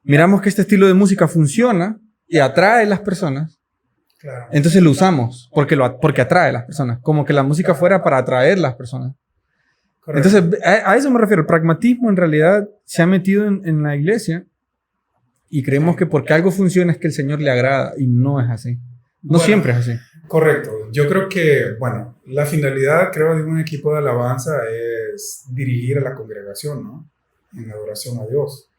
miramos que este estilo de música funciona y atrae a las personas. Claro. Entonces lo usamos porque atrae a las personas. Como que la música fuera para atraer a las personas. Correcto. Entonces, a eso me refiero. El pragmatismo en realidad se ha metido en la iglesia y creemos que porque algo funciona es que el Señor le agrada y no es así. No siempre es así. Correcto. Yo creo que, la finalidad, creo, de un equipo de alabanza es dirigir a la congregación, ¿no? En adoración a Dios.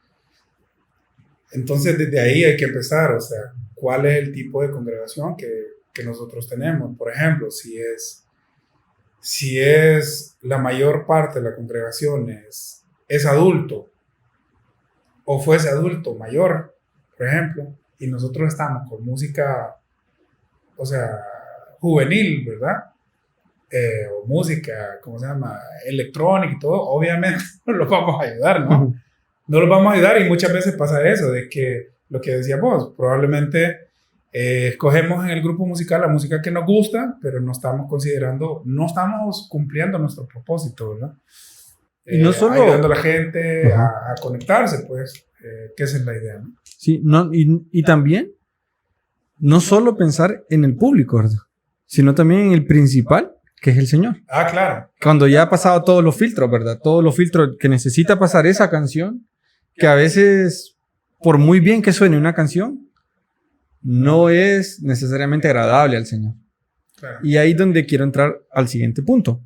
Entonces, desde ahí hay que empezar, o sea, ¿cuál es el tipo de congregación que nosotros tenemos? Por ejemplo, si es la mayor parte de la congregación es adulto, o fuese adulto mayor, por ejemplo, y nosotros estamos con música, o sea, juvenil, ¿verdad? O música, ¿cómo se llama? Electrónica y todo, obviamente no los vamos a ayudar, ¿no? No los vamos a ayudar, y muchas veces pasa eso, de que lo que decíamos, probablemente escogemos en el grupo musical la música que nos gusta, pero no estamos cumpliendo nuestro propósito, ¿verdad? Y no solo ayudando a la gente a conectarse, pues, que esa es la idea, ¿no? Sí, y también no solo pensar en el público, ¿verdad? Sino también en el principal, que es el Señor. Ah, claro. Cuando ya ha pasado todos los filtros, ¿verdad? Todos los filtros que necesita pasar esa canción, que a veces, por muy bien que suene una canción, no es necesariamente agradable al Señor. Claro. Y ahí es donde quiero entrar al siguiente punto.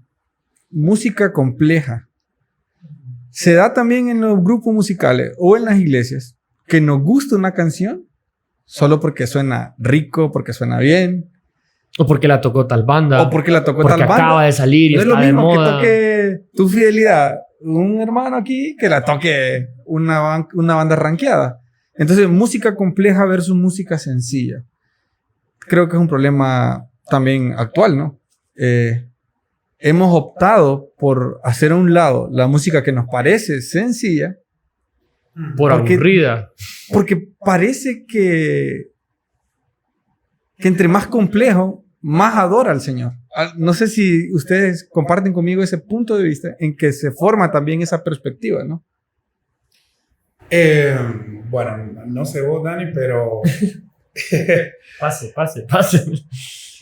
Música compleja. Se da también en los grupos musicales o en las iglesias que nos gusta una canción solo porque suena rico, porque suena bien. O porque la tocó tal banda. O porque la tocó tal banda. Porque acaba de salir y no está de moda. No es lo mismo que toque Tu Fidelidad un hermano aquí que la toque una banda rankeada. Entonces, música compleja versus música sencilla. Creo que es un problema también actual, ¿no? Hemos optado por hacer a un lado la música que nos parece sencilla. Por aburrida. Porque parece que entre más complejo, más adora al Señor. No sé si ustedes comparten conmigo ese punto de vista en que se forma también esa perspectiva, ¿no? Bueno, no sé vos, Dani, pero... Pase.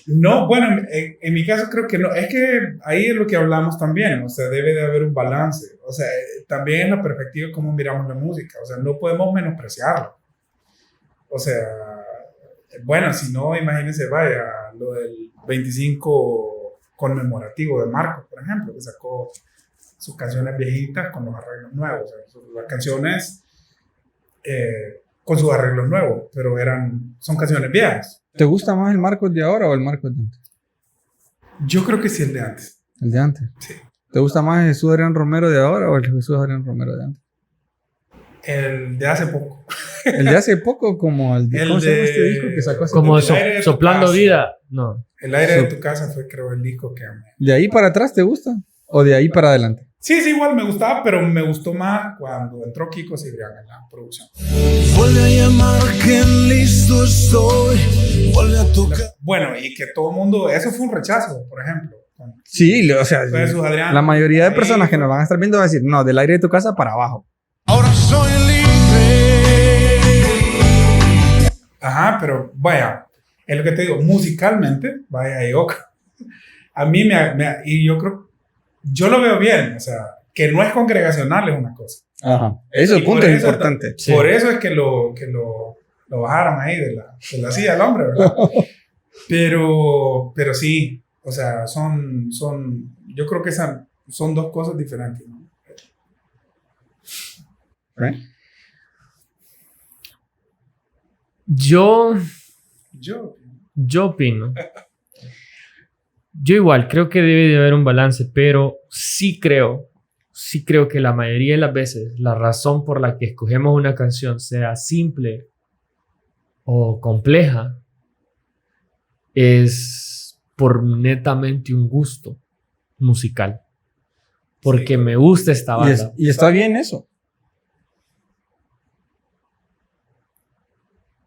No, bueno, en mi caso creo que no. Es que ahí es lo que hablamos también. O sea, debe de haber un balance. O sea, también en la perspectiva de cómo miramos la música. O sea, no podemos menospreciarlo. O sea, bueno, si no, imagínense, vaya, lo del 25 conmemorativo de Marcos, por ejemplo, que sacó sus canciones viejitas con los arreglos nuevos. O sea, las canciones con sus arreglos nuevos, pero son canciones viejas. ¿Te gusta más el Marcos de ahora o el Marcos de antes? Yo creo que sí, el de antes. ¿El de antes? Sí. ¿Te gusta más el Jesús Adrián Romero de ahora o el Jesús Adrián Romero de antes? El de hace poco. El de hace poco, como el de... El ¿Cómo se llama de- este disco que sacó hace Como El aire de tu soplando casa. vida. No. El aire de tu casa fue, creo, el disco que amé. ¿De ahí para atrás te gusta? ¿O de ahí para adelante? Sí, igual me gustaba, pero me gustó más cuando entró Kiko Cibrián en la producción. Vuelve a llamar que listo estoy. Vuelve a tocar. Bueno, y que todo el mundo, eso fue un rechazo, por ejemplo. Con Sí, o sea, Jesús Adrián. la mayoría de Ahí, personas que nos van a estar viendo van a decir, no, del aire de tu casa para abajo. Ahora soy libre. Ajá, pero vaya, es lo que te digo, musicalmente, vaya, yo, a mí y yo creo, yo lo veo bien, o sea, que no es congregacional es una cosa. Ajá. Eso Y el punto por es eso importante. Sí. Por eso es que lo bajaron ahí de la silla del hombre, ¿verdad? Pero sí, o sea, yo creo que son dos cosas diferentes, ¿no? Right? Yo Yo, opino. Yo igual, creo que debe de haber un balance, pero sí creo que la mayoría de las veces la razón por la que escogemos una canción, sea simple o compleja, es por netamente un gusto musical. Porque Sí. me gusta esta banda. Y está bien eso.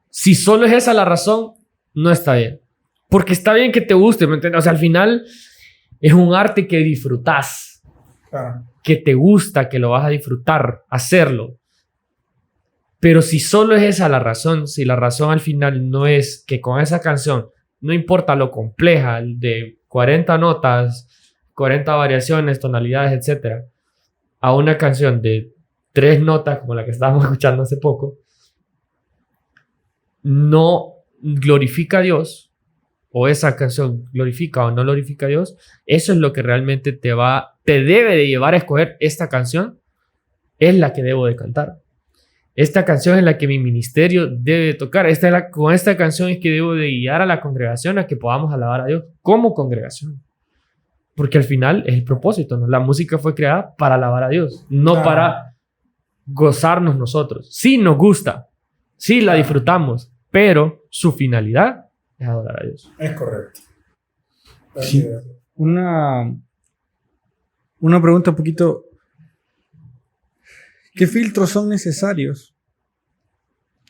Si solo es esa la razón, no está bien. Porque está bien que te guste, ¿me entiendes? O sea, al final es un arte que disfrutas, claro, que te gusta, que lo vas a disfrutar, hacerlo. Pero si solo es esa la razón, si la razón al final no es que con esa canción, no importa lo compleja, de 40 notas, 40 variaciones, tonalidades, etc., a una canción de 3 notas como la que estábamos escuchando hace poco, no glorifica a Dios, o esa canción glorifica o no glorifica a Dios, eso es lo que realmente te debe de llevar a escoger esta canción, es la que debo de cantar. Esta canción es la que mi ministerio debe de tocar. Con esta canción es que debo de guiar a la congregación a que podamos alabar a Dios como congregación. Porque al final es el propósito, ¿no? La música fue creada para alabar a Dios, no Claro. para gozarnos nosotros. Sí nos gusta, sí la Claro. disfrutamos, pero su finalidad es adorar a Dios. es correcto. Sí. Una pregunta un poquito. ¿Qué filtros son necesarios?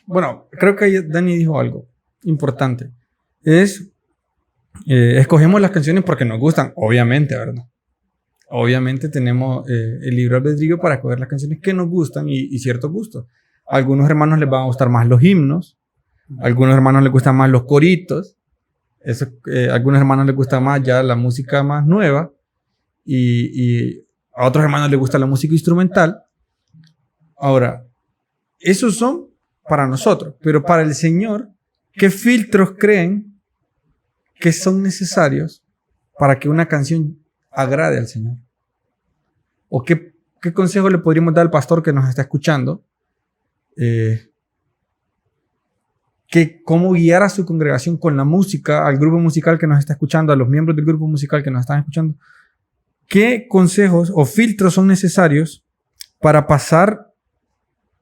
Bueno, creo que Dani dijo algo importante. Escogemos las canciones porque nos gustan, obviamente, ¿verdad? Obviamente tenemos el libre albedrío para escoger las canciones que nos gustan y ciertos gustos. A algunos hermanos les van a gustar más los himnos, a algunos hermanos les gustan más los coritos, a algunos hermanos les gusta más ya la música más nueva y a otros hermanos les gusta la música instrumental. Ahora, esos son para nosotros, pero para el Señor, ¿qué filtros creen que son necesarios para que una canción agrade al Señor? ¿O qué consejo le podríamos dar al pastor que nos está escuchando? Cómo guiar a su congregación con la música, al grupo musical que nos está escuchando, a los miembros del grupo musical que nos están escuchando. ¿Qué consejos o filtros son necesarios para pasar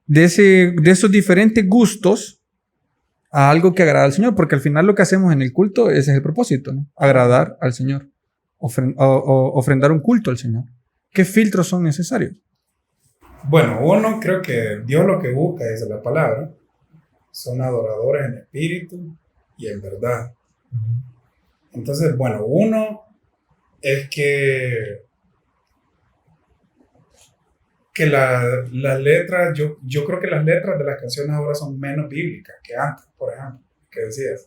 de esos diferentes gustos a algo que agrada al Señor? Porque al final lo que hacemos en el culto, ese es el propósito, ¿no? Agradar al Señor, ofrendar un culto al Señor. ¿Qué filtros son necesarios? Bueno, uno, creo que Dios lo que busca desde la palabra son adoradores en espíritu y en verdad. Entonces, bueno, uno es que las letras, yo creo que las letras de las canciones ahora son menos bíblicas que antes, por ejemplo, que decías.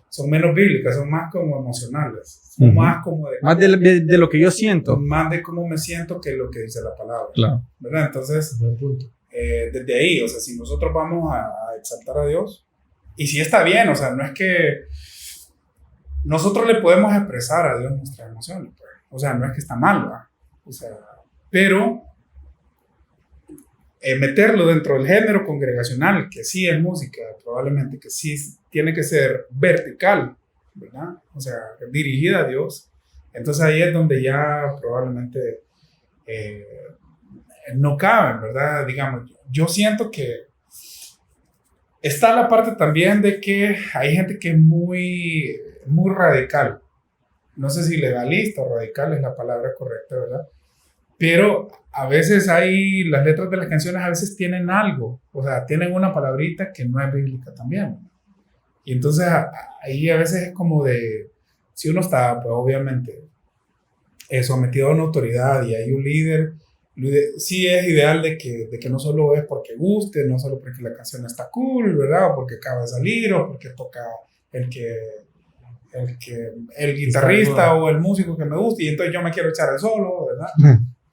Son menos bíblicas, son más como emocionales, son más como Más de lo que yo siento. más de cómo me siento que lo que dice la palabra, Claro. ¿verdad? Entonces, Buen punto. desde ahí, o sea, si nosotros vamos a exaltar a Dios, y si está bien, o sea, no es que nosotros le podemos expresar a Dios nuestras emociones, pues. O sea, no es que está mal, ¿verdad? O sea, pero meterlo dentro del género congregacional, que sí es música, probablemente que sí tiene que ser vertical, ¿verdad? O sea, dirigida a Dios. Entonces ahí es donde ya probablemente no caben, ¿verdad? Digamos, yo siento que está la parte también de que hay gente que es muy, muy radical. No sé si legalista o radical es la palabra correcta, ¿verdad? Pero a veces las letras de las canciones a veces tienen algo, o sea, tienen una palabrita que no es bíblica también. Y entonces ahí a veces es como de, si uno está, pues obviamente, sometido a una autoridad y hay un líder, sí es ideal de que no solo es porque guste, no solo porque la canción está cool, ¿verdad? O porque acaba de salir, o porque toca el guitarrista o el músico que me gusta y entonces yo me quiero echar el solo, ¿verdad?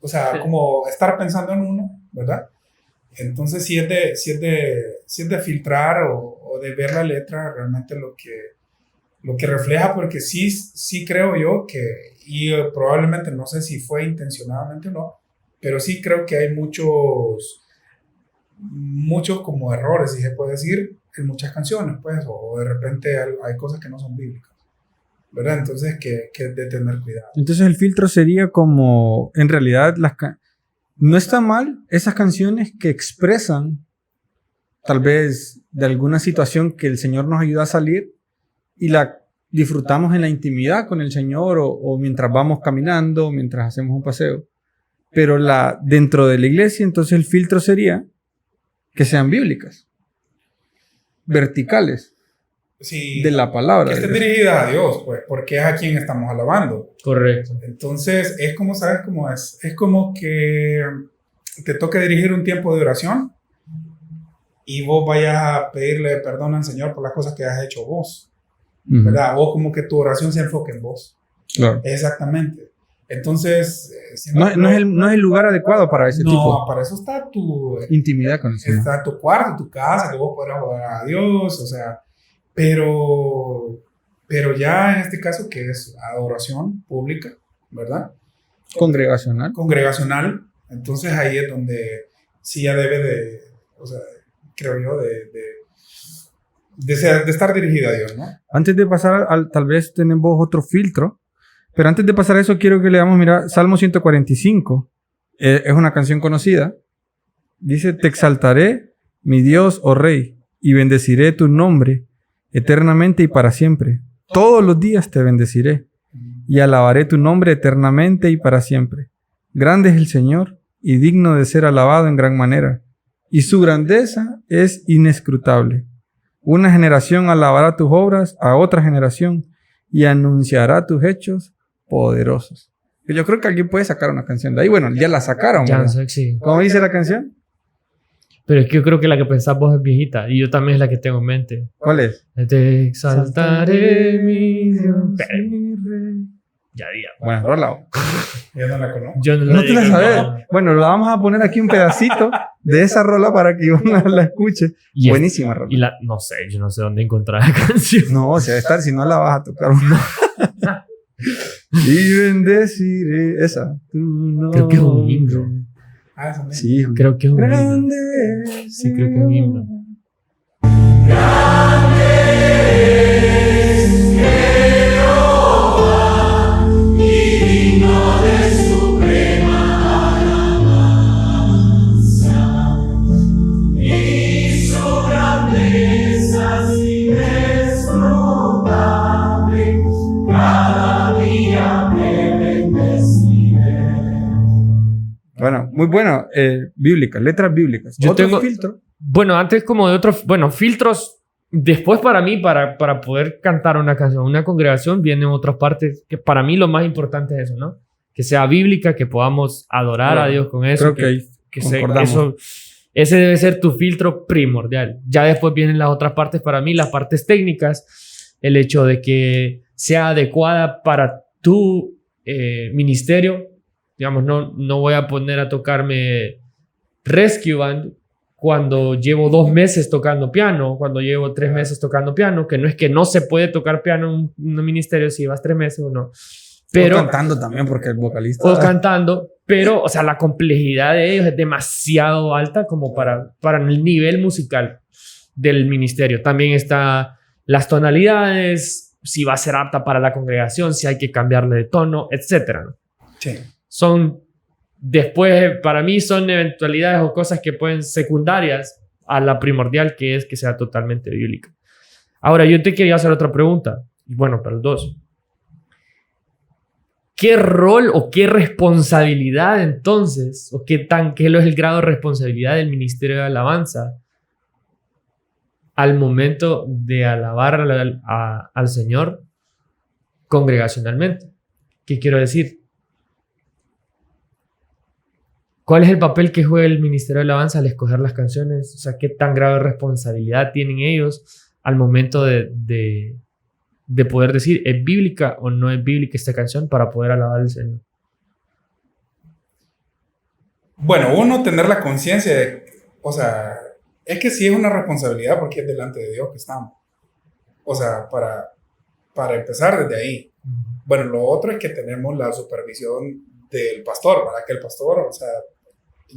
O sea, como estar pensando en uno, ¿verdad? Entonces sí es de filtrar o de ver la letra realmente lo que refleja, porque sí creo yo y probablemente no sé si fue intencionadamente o no, pero sí creo que hay muchos como errores, si se puede decir, en muchas canciones, pues, o de repente hay cosas que no son bíblicas, ¿verdad? Entonces que de tener cuidado. Entonces el filtro sería como, en realidad, no está mal esas canciones que expresan tal vez de alguna situación que el Señor nos ayuda a salir y la disfrutamos en la intimidad con el Señor o mientras vamos caminando, mientras hacemos un paseo. Pero dentro de la iglesia, entonces el filtro sería que sean bíblicas, verticales, Sí, de la palabra. que esté dirigida a Dios, pues, porque es a quien estamos alabando. Correcto. Entonces, es como, ¿sabes cómo es? Es como que te toque dirigir un tiempo de oración y vos vayas a pedirle perdón al Señor por las cosas que has hecho vos, ¿verdad? O como que tu oración se enfoque en vos. Claro. Exactamente. Entonces, no es el lugar adecuado para ese tipo. No, para eso está tu intimidad con el Señor. Está tu cuarto, tu casa, que vos podrás orar a Dios, o sea, pero ya en este caso que es adoración pública, ¿verdad? Congregacional. Entonces ahí es donde sí ya debe de, o sea, creo yo, de estar dirigida a Dios, ¿no? Antes de pasar tal vez tenemos otro filtro, pero antes de pasar a eso quiero que leamos, mira, Salmo 145, es una canción conocida. Dice, te exaltaré, mi Dios, oh Rey, y bendeciré tu nombre eternamente y para siempre. Todos los días te bendeciré y alabaré tu nombre eternamente y para siempre. Grande es el Señor y digno de ser alabado en gran manera, y su grandeza es inescrutable. Una generación alabará tus obras a otra generación y anunciará tus hechos poderosos. Yo creo que alguien puede sacar una canción de ahí. Bueno, ya la sacaron. Ya, sí. ¿Cómo dice la canción? Pero es que yo creo que la que pensás vos es viejita y yo también es la que tengo en mente. ¿Cuál es? Te exaltaré, mi Dios. Ya, día. Bueno, rola. Yo no la conozco. Yo No te la sabes. Bueno, la vamos a poner aquí un pedacito de esa rola para que uno la escuche. Y buenísima rola. No sé, yo no sé dónde encontrar la canción. No, o sea, debe estar, si no la vas a tocar. Y bendeciré esa. Creo que es un himno. Ah, eso mismo. Sí, creo que es un himno. Sí, creo que es un himno. Bueno, muy bueno. Bíblicas, letras bíblicas. Yo ¿Otro tengo filtro? Bueno, antes como de otros, bueno, filtros. Después para mí, para poder cantar una canción, una congregación, vienen otras partes que para mí lo más importante es eso, ¿no? Que sea bíblica, que podamos adorar a Dios con eso. Creo que ese debe ser tu filtro primordial. Ya después vienen las otras partes para mí, las partes técnicas, el hecho de que sea adecuada para tu ministerio. Digamos, no voy a poner a tocarme Rescue Band cuando llevo 2 meses tocando piano, cuando llevo 3 meses tocando piano, que no es que no se puede tocar piano en un ministerio si vas 3 meses o no. Pero, o cantando también, porque el vocalista... O cantando, pero, o sea, la complejidad de ellos es demasiado alta como para el nivel musical del ministerio. También está las tonalidades, si va a ser apta para la congregación, si hay que cambiarle de tono, etc. Sí. Son después para mí son eventualidades o cosas que pueden secundarias a la primordial, que es que sea totalmente bíblica. Ahora, yo te quería hacer otra pregunta, y bueno, para los dos. ¿Qué rol o qué responsabilidad entonces, o qué es el grado de responsabilidad del Ministerio de Alabanza al momento de alabar al Señor congregacionalmente? ¿Qué quiero decir? ¿Cuál es el papel que juega el Ministerio de Alabanza al escoger las canciones? O sea, ¿qué tan grave responsabilidad tienen ellos al momento de poder decir, ¿es bíblica o no es bíblica esta canción para poder alabar al Señor? Bueno, uno tener la conciencia de, o sea, es que sí es una responsabilidad porque es delante de Dios que estamos. O sea, para empezar desde ahí. Bueno, lo otro es que tenemos la supervisión del pastor, ¿verdad? Que el pastor, o sea,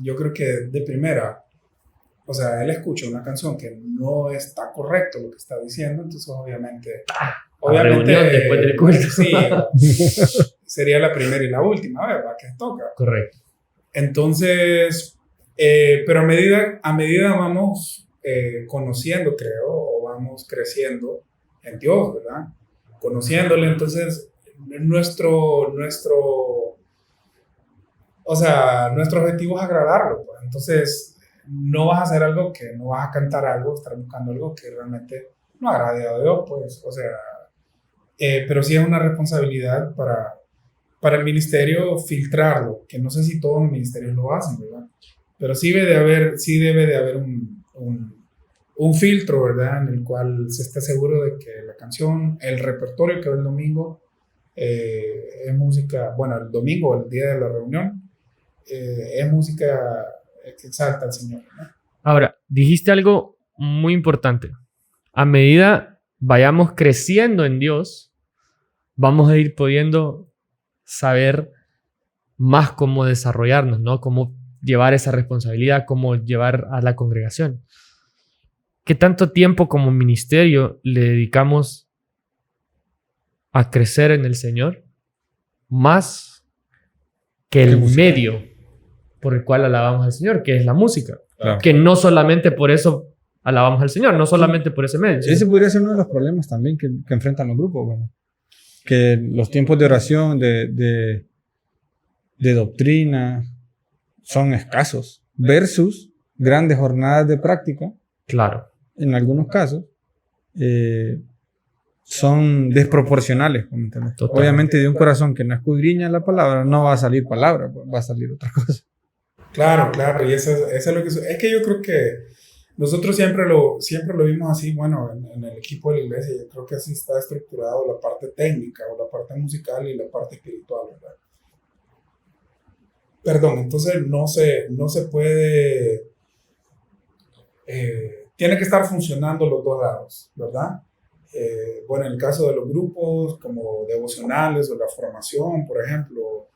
yo creo que de primera, o sea, él escucha una canción que no está correcto lo que está diciendo, entonces obviamente Reunión después del culto. Sí, sería la primera y la última, ¿verdad? Que toca. Correcto. Entonces, pero a medida vamos conociendo, creo, o vamos creciendo en Dios, ¿verdad? Conociéndole, entonces nuestro objetivo es agradarlo, pues. Entonces, no vas a hacer algo que no vas a cantar algo, estar buscando algo que realmente no agrade a Dios, pues, o sea, pero sí es una responsabilidad para el ministerio filtrarlo, que no sé si todos los ministerios lo hacen, ¿verdad? Pero sí debe de haber un filtro, ¿verdad? En el cual se esté seguro de que la canción, el repertorio que va el domingo, es música, bueno, el domingo, el día de la reunión, es música que exalta al Señor, ¿no? Ahora, dijiste algo muy importante. A medida vayamos creciendo en Dios, vamos a ir pudiendo saber más cómo desarrollarnos, ¿no? Cómo llevar esa responsabilidad, cómo llevar a la congregación. ¿Qué tanto tiempo como ministerio le dedicamos a crecer en el Señor? Más que el medio por el cual alabamos al Señor, que es la música. Claro. Que no solamente por eso alabamos al Señor, no solamente por ese medio. Ese podría ser uno de los problemas también que enfrentan los grupos, bueno. Que los tiempos de oración, de doctrina, son escasos, versus grandes jornadas de práctica. Claro. En algunos casos, son desproporcionales. Obviamente, de un corazón que no escudriña la palabra, no va a salir palabra, va a salir otra cosa. Claro, y eso es lo que... Es que yo creo que nosotros siempre lo vimos así, bueno, en el equipo de la iglesia, yo creo que así está estructurado la parte técnica, o la parte musical y la parte espiritual, ¿verdad? Perdón, entonces no se puede... tiene que estar funcionando los dos lados, ¿verdad? Bueno, en el caso de los grupos como devocionales o la formación, por ejemplo,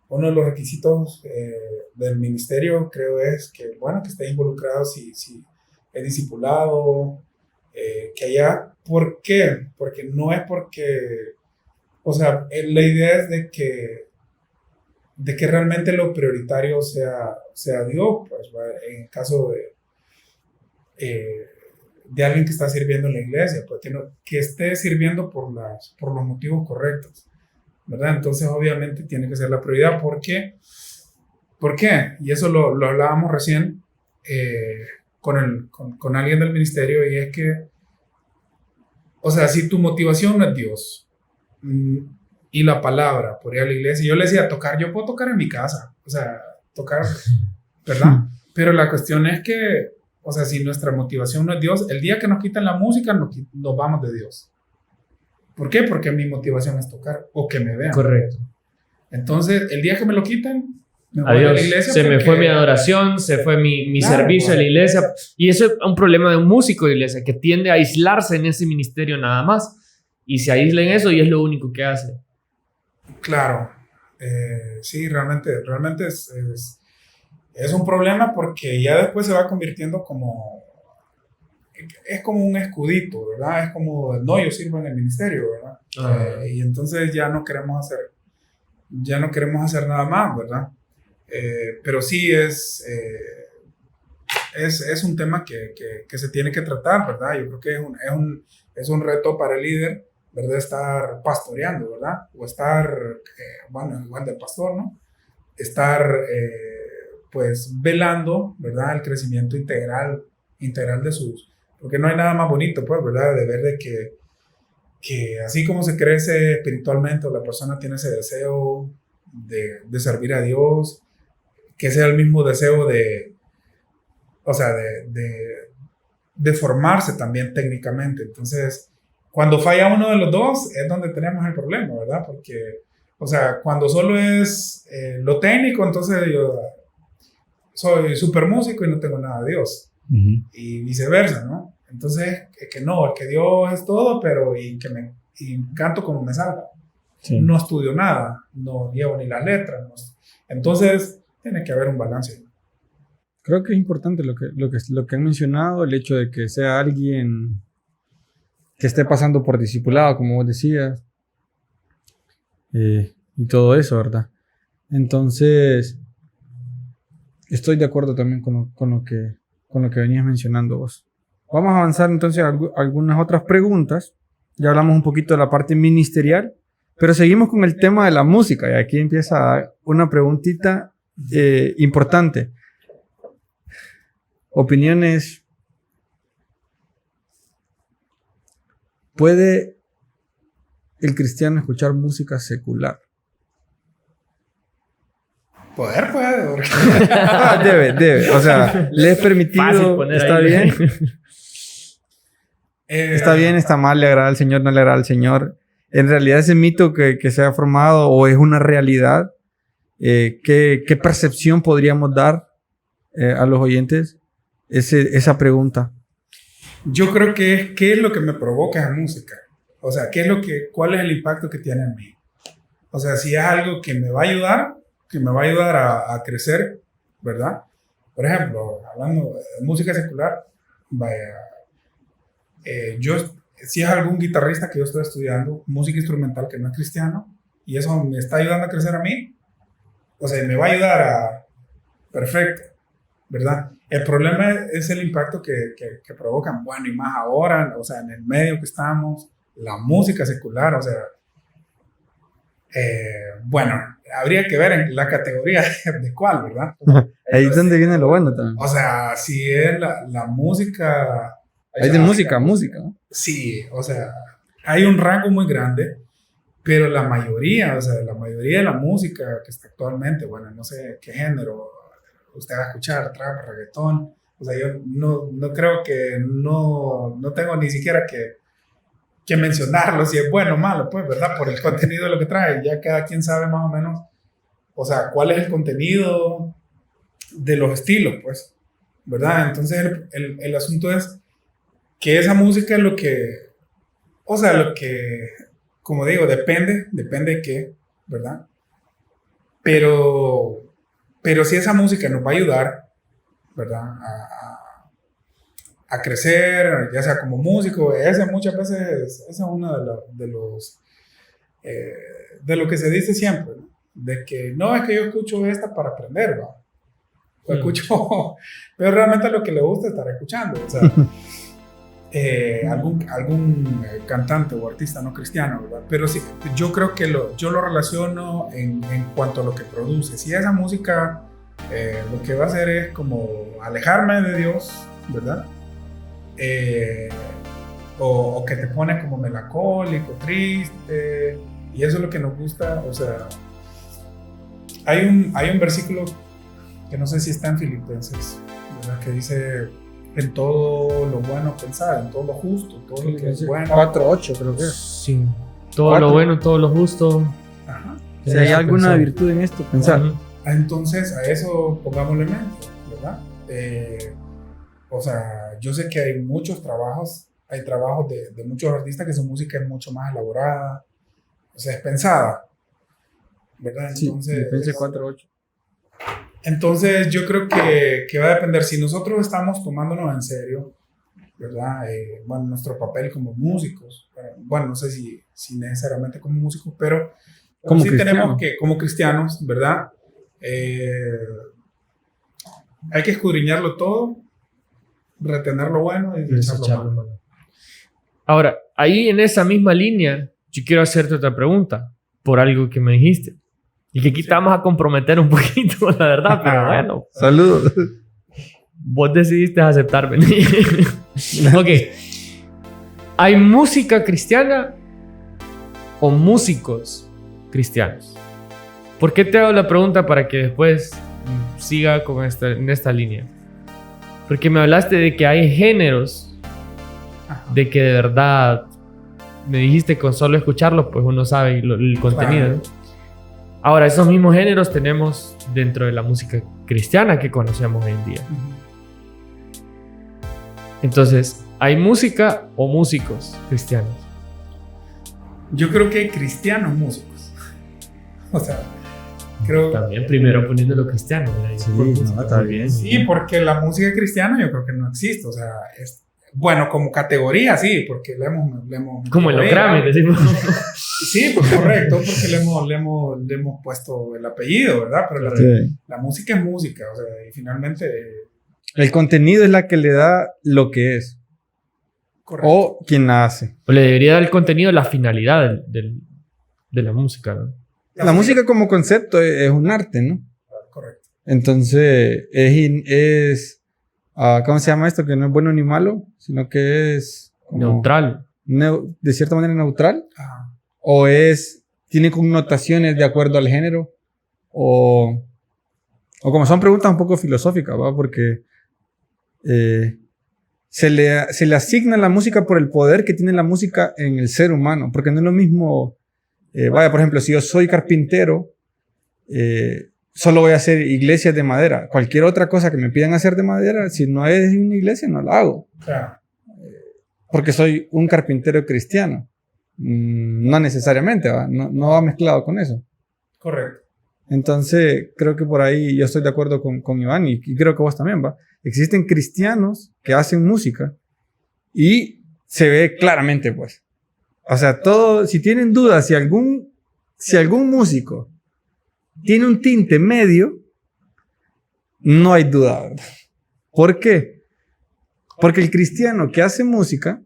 uno de los requisitos del ministerio creo es que, bueno, que esté involucrado si es discipulado, que haya... ¿Por qué? Porque no es porque... O sea, la idea es de que realmente lo prioritario sea Dios, pues, en el caso de alguien que está sirviendo en la iglesia, pues que esté sirviendo por los motivos correctos, ¿verdad? Entonces, obviamente, tiene que ser la prioridad. ¿Por qué? ¿Por qué? Y eso lo hablábamos recién con alguien del ministerio, y es que, o sea, si tu motivación no es Dios y la palabra por ir a la iglesia, yo le decía, yo puedo tocar en mi casa, o sea, tocar, ¿verdad? Pero la cuestión es que, o sea, si nuestra motivación no es Dios, el día que nos quitan la música, nos vamos de Dios. ¿Por qué? Porque mi motivación es tocar o que me vean. Correcto. Entonces, el día que me lo quitan, me voy adiós, a la iglesia. se me fue mi adoración, se fue mi Claro, servicio pues. de la iglesia. Y eso es un problema de un músico de iglesia que tiende a aislarse en ese ministerio nada más. Y se aísla en eso y es lo único que hace. Claro. Sí, realmente es un problema porque ya después se va convirtiendo es como un escudito, ¿verdad? Es como, no, yo sirvo en el ministerio, ¿verdad? Y entonces ya no queremos hacer nada más, ¿verdad? Pero sí es un tema que se tiene que tratar, ¿verdad? Yo creo que es un reto para el líder, ¿verdad? Estar pastoreando, ¿verdad? O estar, bueno, igual del pastor, ¿no? Estar, pues, velando, ¿verdad? El crecimiento integral de sus... Porque no hay nada más bonito, pues, ¿verdad? De ver de que así como se crece espiritualmente o la persona tiene ese deseo de servir a Dios, que sea el mismo deseo o sea, de formarse también técnicamente. Entonces, cuando falla uno de los dos es donde tenemos el problema, ¿verdad? Porque, o sea, cuando solo es lo técnico, entonces yo soy súper músico y no tengo nada de Dios. Y viceversa, ¿no? Entonces, que no, que Dios es todo, pero y canto como me salga. Sí. No estudio nada, no llevo ni las letras. No. Entonces, tiene que haber un balance. Creo que es importante lo que han mencionado, el hecho de que sea alguien que esté pasando por discipulado, como vos decías, y todo eso, ¿verdad? Entonces, estoy de acuerdo también con lo que venías mencionando vos. Vamos a avanzar entonces a algunas otras preguntas. Ya hablamos un poquito de la parte ministerial, pero seguimos con el tema de la música. Y aquí empieza una preguntita importante. Opiniones. ¿Puede el cristiano escuchar música secular? Puede. Porque... debe. O sea, le es permitido, está bien. Está bien, está mal, le agrada al Señor, no le agrada al Señor. En realidad ese mito que se ha formado o es una realidad, ¿qué percepción podríamos dar a los oyentes? Esa pregunta. Yo creo que ¿qué es lo que me provoca esa música? O sea, ¿cuál es el impacto que tiene en mí? O sea, si es algo que me va a ayudar a crecer, ¿verdad? Por ejemplo, hablando de música secular, vaya, si es algún guitarrista que yo estoy estudiando, música instrumental que no es cristiano, y eso me está ayudando a crecer a mí, o sea, me va a ayudar perfecto, ¿verdad? El problema es el impacto que provocan, bueno, y más ahora, o sea, en el medio que estamos, la música secular, o sea, bueno, habría que ver en la categoría de cuál, ¿verdad? Ahí es donde viene lo bueno también. O sea, si es la música... Hay de música, ¿no? Sí, o sea, hay un rango muy grande, pero la mayoría de la música que está actualmente, bueno, no sé qué género usted va a escuchar, trap, reggaetón, o sea, yo no creo que, no tengo ni siquiera que mencionarlo, si es bueno o malo, pues, ¿verdad? Por el contenido de lo que trae, ya cada quien sabe más o menos, o sea, cuál es el contenido de los estilos, pues, ¿verdad? Entonces, el asunto es que esa música es lo que, como digo, depende de qué, ¿verdad? Pero si esa música nos va a ayudar, ¿verdad? A crecer, ya sea como músico, muchas veces, esa es una de lo que se dice siempre, ¿no? De que no es que yo escucho esta para aprender, ¿va? O escucho, pero realmente lo que le gusta es estar escuchando, o sea, algún cantante o artista no cristiano, ¿verdad? Pero sí, yo creo que yo lo relaciono en cuanto a lo que produce. Si esa música lo que va a hacer es como alejarme de Dios, ¿verdad? O que te pone como melancólico, triste, y eso es lo que nos gusta. O sea, hay un versículo que no sé si está en Filipenses, ¿verdad? Que dice: en todo lo bueno pensar, en todo lo justo, todo lo que es bueno. 4:8 creo que es. Sí. Todo lo bueno, todo lo justo. Ajá. Si hay alguna virtud en esto, pensar. Entonces, a eso pongámosle mente, ¿verdad? O sea, yo sé que hay muchos trabajos, de muchos artistas que su música es mucho más elaborada, o sea, es pensada, ¿verdad? Entonces, sí, 4:8. Entonces, yo creo que va a depender. Si nosotros estamos tomándonos en serio, ¿verdad? Bueno, nuestro papel como músicos, bueno, no sé si necesariamente como músicos, pero como sí tenemos que, como cristianos, ¿verdad? Hay que escudriñarlo todo, retener lo bueno y desechar lo malo. Ahora, ahí en esa misma línea, yo quiero hacerte otra pregunta por algo que me dijiste. Y que aquí te vamos a comprometer un poquito, la verdad, pero bueno. Saludos. Vos decidiste aceptarme. Ok. ¿Hay música cristiana o músicos cristianos? ¿Por qué te hago la pregunta para que después siga con en esta línea? Porque me hablaste de que hay géneros, de que de verdad me dijiste que con solo escucharlos, pues uno sabe el contenido. ¿No? Ahora, esos mismos géneros tenemos dentro de la música cristiana que conocemos hoy en día. Entonces, ¿hay música o músicos cristianos? Yo creo que hay cristianos músicos. O sea, creo... También primero poniéndolo cristiano. Sí, no, está bien. Sí, porque la música cristiana yo creo que no existe. O sea, bueno, como categoría sí, porque le hemos como en los Grammy, decimos. Sí, pues correcto, porque le hemos puesto el apellido, ¿verdad? Pero la música es música, o sea, y finalmente... El contenido es la que le da lo que es. Correcto. O quien la hace. O le debería dar el contenido, la finalidad de la música, ¿no? La música como concepto es un arte, ¿no? Correcto. Entonces, ¿cómo se llama esto? Que no es bueno ni malo, sino que es... neutral. De cierta manera neutral. Ajá. O tiene connotaciones de acuerdo al género. O como son preguntas un poco filosóficas, ¿va? Porque se le asigna la música por el poder que tiene la música en el ser humano. Porque no es lo mismo... por ejemplo, si yo soy carpintero, solo voy a hacer iglesias de madera. Cualquier otra cosa que me pidan hacer de madera, si no es una iglesia, no la hago. Claro. Porque soy un carpintero cristiano. No necesariamente, ¿va? No va mezclado con eso. Correcto. Entonces, creo que por ahí yo estoy de acuerdo con Iván y creo que vos también, ¿va? Existen cristianos que hacen música y se ve claramente, pues. O sea, si tienen dudas, si algún músico tiene un tinte medio, no hay duda, ¿verdad? ¿Por qué? Porque el cristiano que hace música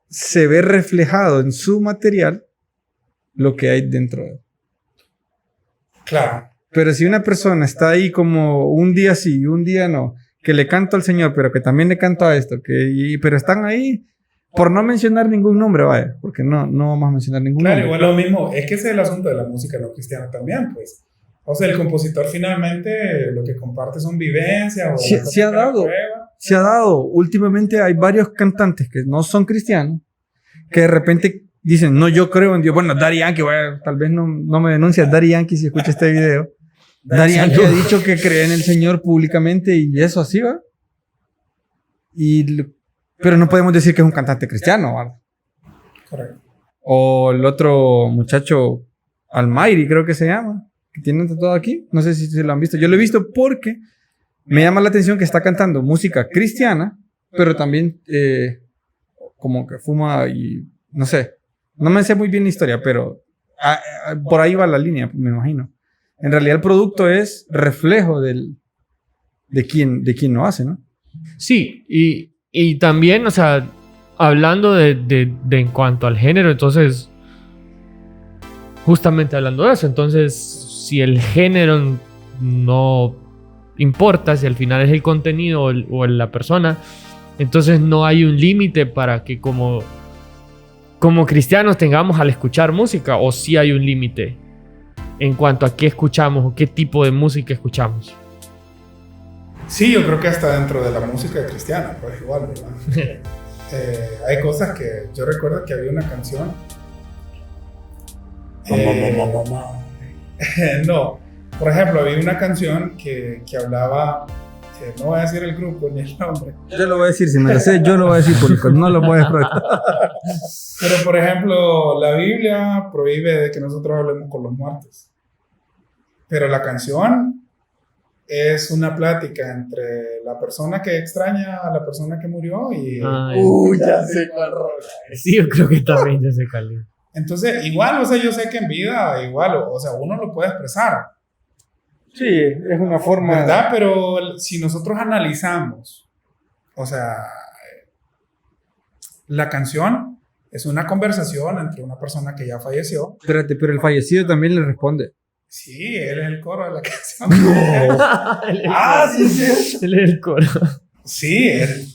se ve reflejado en su material lo que hay dentro de él. Claro. Pero si una persona está ahí como un día sí y un día no, que le canto al Señor, pero que también le canto a esto, pero están ahí... Por no mencionar ningún nombre, vaya, porque no vamos a mencionar ningún nombre. Claro, igual lo mismo, es que ese es el asunto de la música no cristiana también, pues. O sea, el compositor finalmente lo que comparte son vivencias. Se ha dado. Últimamente hay varios cantantes que no son cristianos, que de repente dicen, no, yo creo en Dios. Bueno, Daddy Yankee, tal vez no me denuncia Daddy Yankee si escucha este video. Daddy Yankee ha dicho que cree en el Señor públicamente y eso así va. Pero no podemos decir que es un cantante cristiano, ¿vale? Correcto. O el otro muchacho, Almighty, creo que se llama, que tiene todo aquí. No sé si lo han visto. Yo lo he visto porque me llama la atención que está cantando música cristiana, pero también como que fuma y no sé. No me sé muy bien la historia, pero por ahí va la línea, me imagino. En realidad el producto es reflejo de quién lo hace, ¿no? Sí, y también, o sea, hablando de en cuanto al género, entonces, justamente hablando de eso, entonces, si el género no importa, si al final es el contenido o la persona, entonces no hay un límite para que como cristianos tengamos al escuchar música, o sí hay un límite en cuanto a qué escuchamos o qué tipo de música escuchamos. Sí, yo creo que hasta dentro de la música cristiana, pues igual, ¿verdad? Hay cosas que yo recuerdo que había una canción. No, por ejemplo, había una canción que hablaba, no voy a decir el grupo ni el nombre. Yo lo voy a decir, si me lo sé, yo lo voy a decir, porque no lo voy a explotar. Pero, por ejemplo, la Biblia prohíbe de que nosotros hablemos con los muertos. Pero la canción es una plática entre la persona que extraña a la persona que murió y... ya sé cuál rola. Sí, yo creo que también ya sé cuál. Entonces, igual, o sea, yo sé que en vida, igual, o sea, uno lo puede expresar. Sí, es una forma... ¿Verdad? Pero si nosotros analizamos, o sea, la canción es una conversación entre una persona que ya falleció. Espérate, pero el fallecido también le responde. Sí, él es el coro de la canción. Sí. Él es el coro. Sí,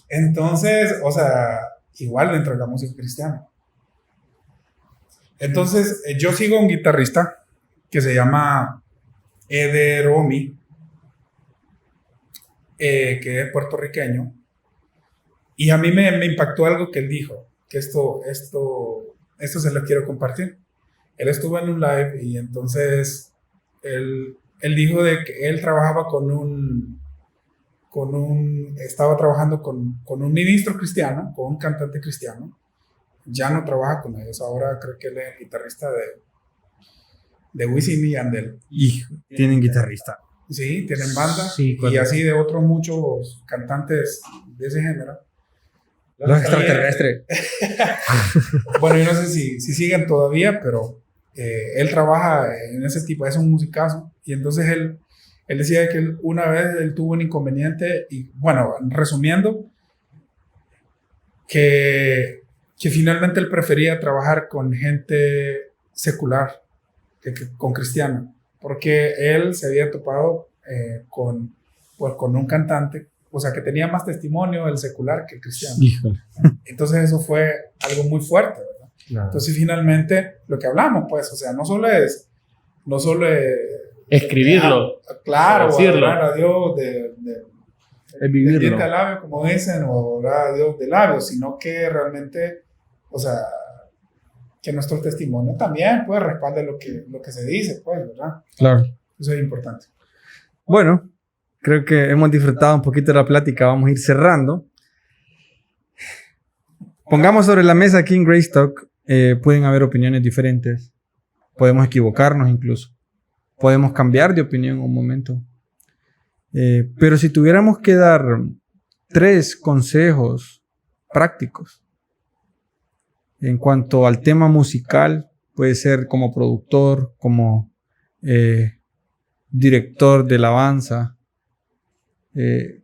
entonces, o sea, igual dentro de la música cristiana. Entonces, yo sigo a un guitarrista que se llama Eder Omi, que es puertorriqueño, y a mí me impactó algo que él dijo, que esto se lo quiero compartir. Él estuvo en un live y entonces él dijo de que él trabajaba estaba trabajando con un ministro cristiano, con un cantante cristiano. Ya no trabaja con ellos, ahora creo que él es el guitarrista de Wisin y Yandel. Hijo, tienen guitarrista. Sí, tienen banda. Sí, y así de otros muchos cantantes de ese género. Los extraterrestres. Bueno, yo no sé si siguen todavía, pero él trabaja en ese tipo, es un musicazo. Y entonces él decía que una vez él tuvo un inconveniente y, bueno, resumiendo, que finalmente él prefería trabajar con gente secular que con cristiana, porque él se había topado con un cantante, o sea, que tenía más testimonio el secular que el cristiano. Híjole. Entonces eso fue algo muy fuerte, ¿verdad? Claro. Entonces finalmente lo que hablamos, pues, o sea, no solo es Escribirlo. claro, decirlo. adorar a Dios Es de vivirlo. diente a labio, como dicen, o adorar a Dios de labios, sino que realmente, o sea, que nuestro testimonio también, pues, respalde lo que se dice, pues, ¿verdad? Claro. Eso es importante. Bueno, creo que hemos disfrutado un poquito de la plática. Vamos a ir cerrando. Pongamos sobre la mesa aquí en Greystock. Pueden haber opiniones diferentes. Podemos equivocarnos incluso. Podemos cambiar de opinión en un momento. Pero si tuviéramos que dar 3 consejos prácticos en cuanto al tema musical, puede ser como productor, como director de alabanza,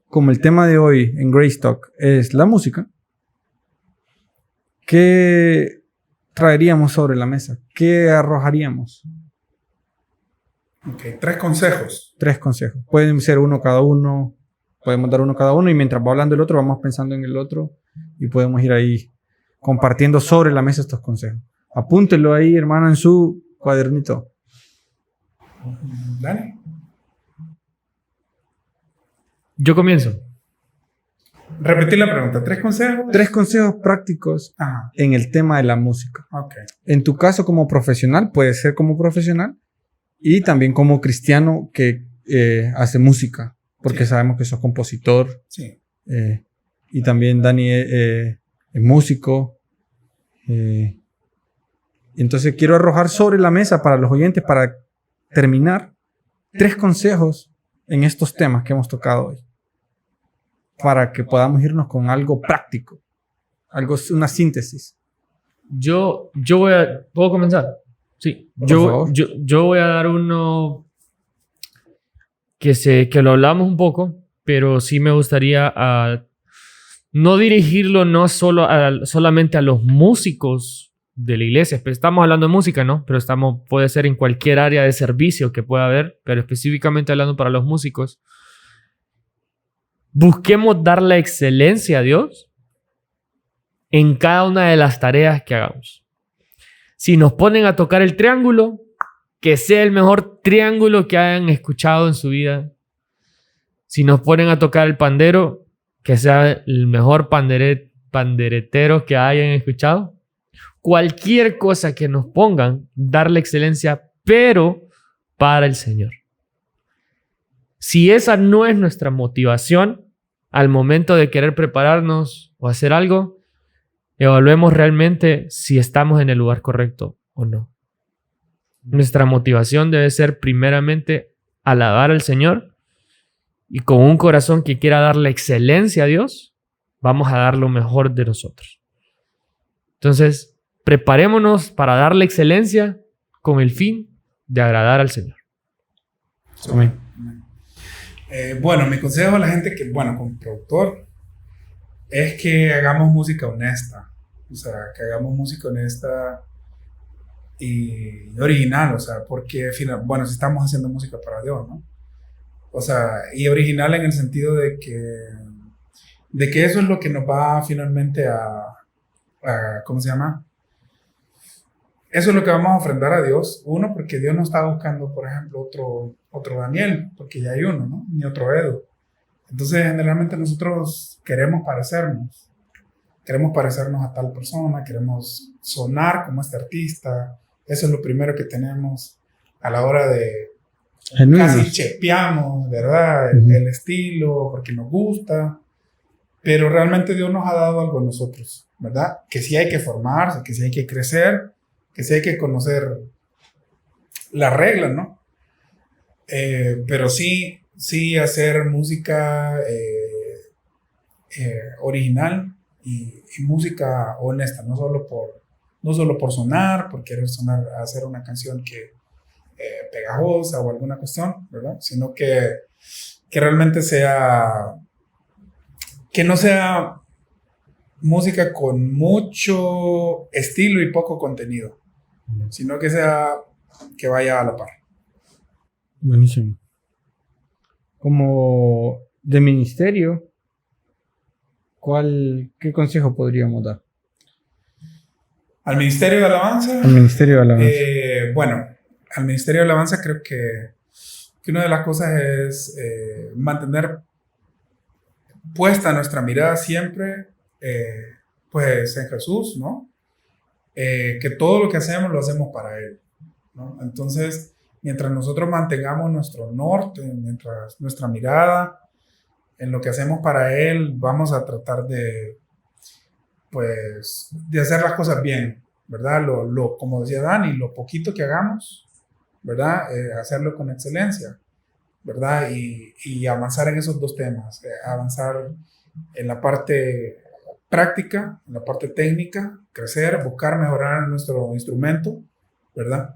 como el tema de hoy en Greystock es la música, ¿qué traeríamos sobre la mesa? ¿Qué arrojaríamos? Ok, 3 consejos. 3 consejos. Pueden ser uno cada uno, podemos dar uno cada uno y mientras va hablando el otro vamos pensando en el otro y podemos ir ahí compartiendo sobre la mesa estos consejos. Apúntenlo ahí, hermano, en su cuadernito. Dani. Yo comienzo. Repetir la pregunta. 3 consejos. 3 consejos prácticos Ajá. en el tema de la música. Ok. En tu caso como profesional, puede ser como profesional y también como cristiano que hace música, porque Sí. sabemos que sos compositor Sí. y también Dani es músico. Entonces quiero arrojar sobre la mesa para los oyentes, para terminar, 3 consejos en estos temas que hemos tocado hoy, para que podamos irnos con algo práctico, una síntesis. Yo voy a... ¿Puedo comenzar? Sí. Por favor. Yo voy a dar uno que lo hablamos un poco, pero sí me gustaría no dirigirlo no solamente a los músicos de la iglesia. Estamos hablando de música, ¿no? Pero puede ser en cualquier área de servicio que pueda haber, pero específicamente hablando para los músicos. Busquemos dar la excelencia a Dios en cada una de las tareas que hagamos. Si nos ponen a tocar el triángulo, que sea el mejor triángulo que hayan escuchado en su vida. Si nos ponen a tocar el pandero, que sea el mejor panderetero que hayan escuchado. Cualquier cosa que nos pongan, darle excelencia, pero para el Señor. Si esa no es nuestra motivación al momento de querer prepararnos o hacer algo, evaluemos realmente si estamos en el lugar correcto o no. Nuestra motivación debe ser primeramente alabar al Señor y con un corazón que quiera darle excelencia a Dios, vamos a dar lo mejor de nosotros. Entonces, preparémonos para darle excelencia con el fin de agradar al Señor. Amén. Bueno, mi consejo a la gente que, bueno, como productor, es que hagamos música honesta. O sea, que hagamos música honesta y original, o sea, porque, bueno, si estamos haciendo música para Dios, ¿no? O sea, y original en el sentido de que eso es lo que nos va finalmente ¿cómo se llama? Eso es lo que vamos a ofrendar a Dios. Uno, porque Dios no está buscando, por ejemplo, otro Daniel, porque ya hay uno, ¿no? Ni otro Edo. Entonces, generalmente nosotros queremos parecernos a tal persona, queremos sonar como este artista. Eso es lo primero que tenemos a la hora de casi chepeamos, ¿verdad? El estilo, porque nos gusta. Pero realmente Dios nos ha dado algo a nosotros, ¿verdad? Que sí hay que formarse, que sí hay que crecer, que sí hay que conocer las reglas, ¿no? Pero sí hacer música original y música honesta, no solo por sonar, por querer sonar, hacer una canción que pegajosa o alguna cuestión, ¿verdad? Sino que realmente que no sea música con mucho estilo y poco contenido, sino que vaya a la par. Buenísimo. Como de ministerio, ¿qué consejo podríamos dar? Al Ministerio de Alabanza. Al Ministerio de Alabanza. Bueno, al Ministerio de Alabanza creo que una de las cosas es mantener puesta nuestra mirada siempre pues en Jesús, ¿no? Que todo lo que hacemos lo hacemos para Él, ¿no? Entonces, mientras nosotros mantengamos nuestro norte, mientras nuestra mirada en lo que hacemos para Él, vamos a tratar de hacer las cosas bien, ¿verdad? Como decía Dani, lo poquito que hagamos, ¿verdad? Hacerlo con excelencia, ¿verdad? Y avanzar en esos dos temas, avanzar en la parte práctica, en la parte técnica, crecer, buscar mejorar nuestro instrumento, ¿verdad?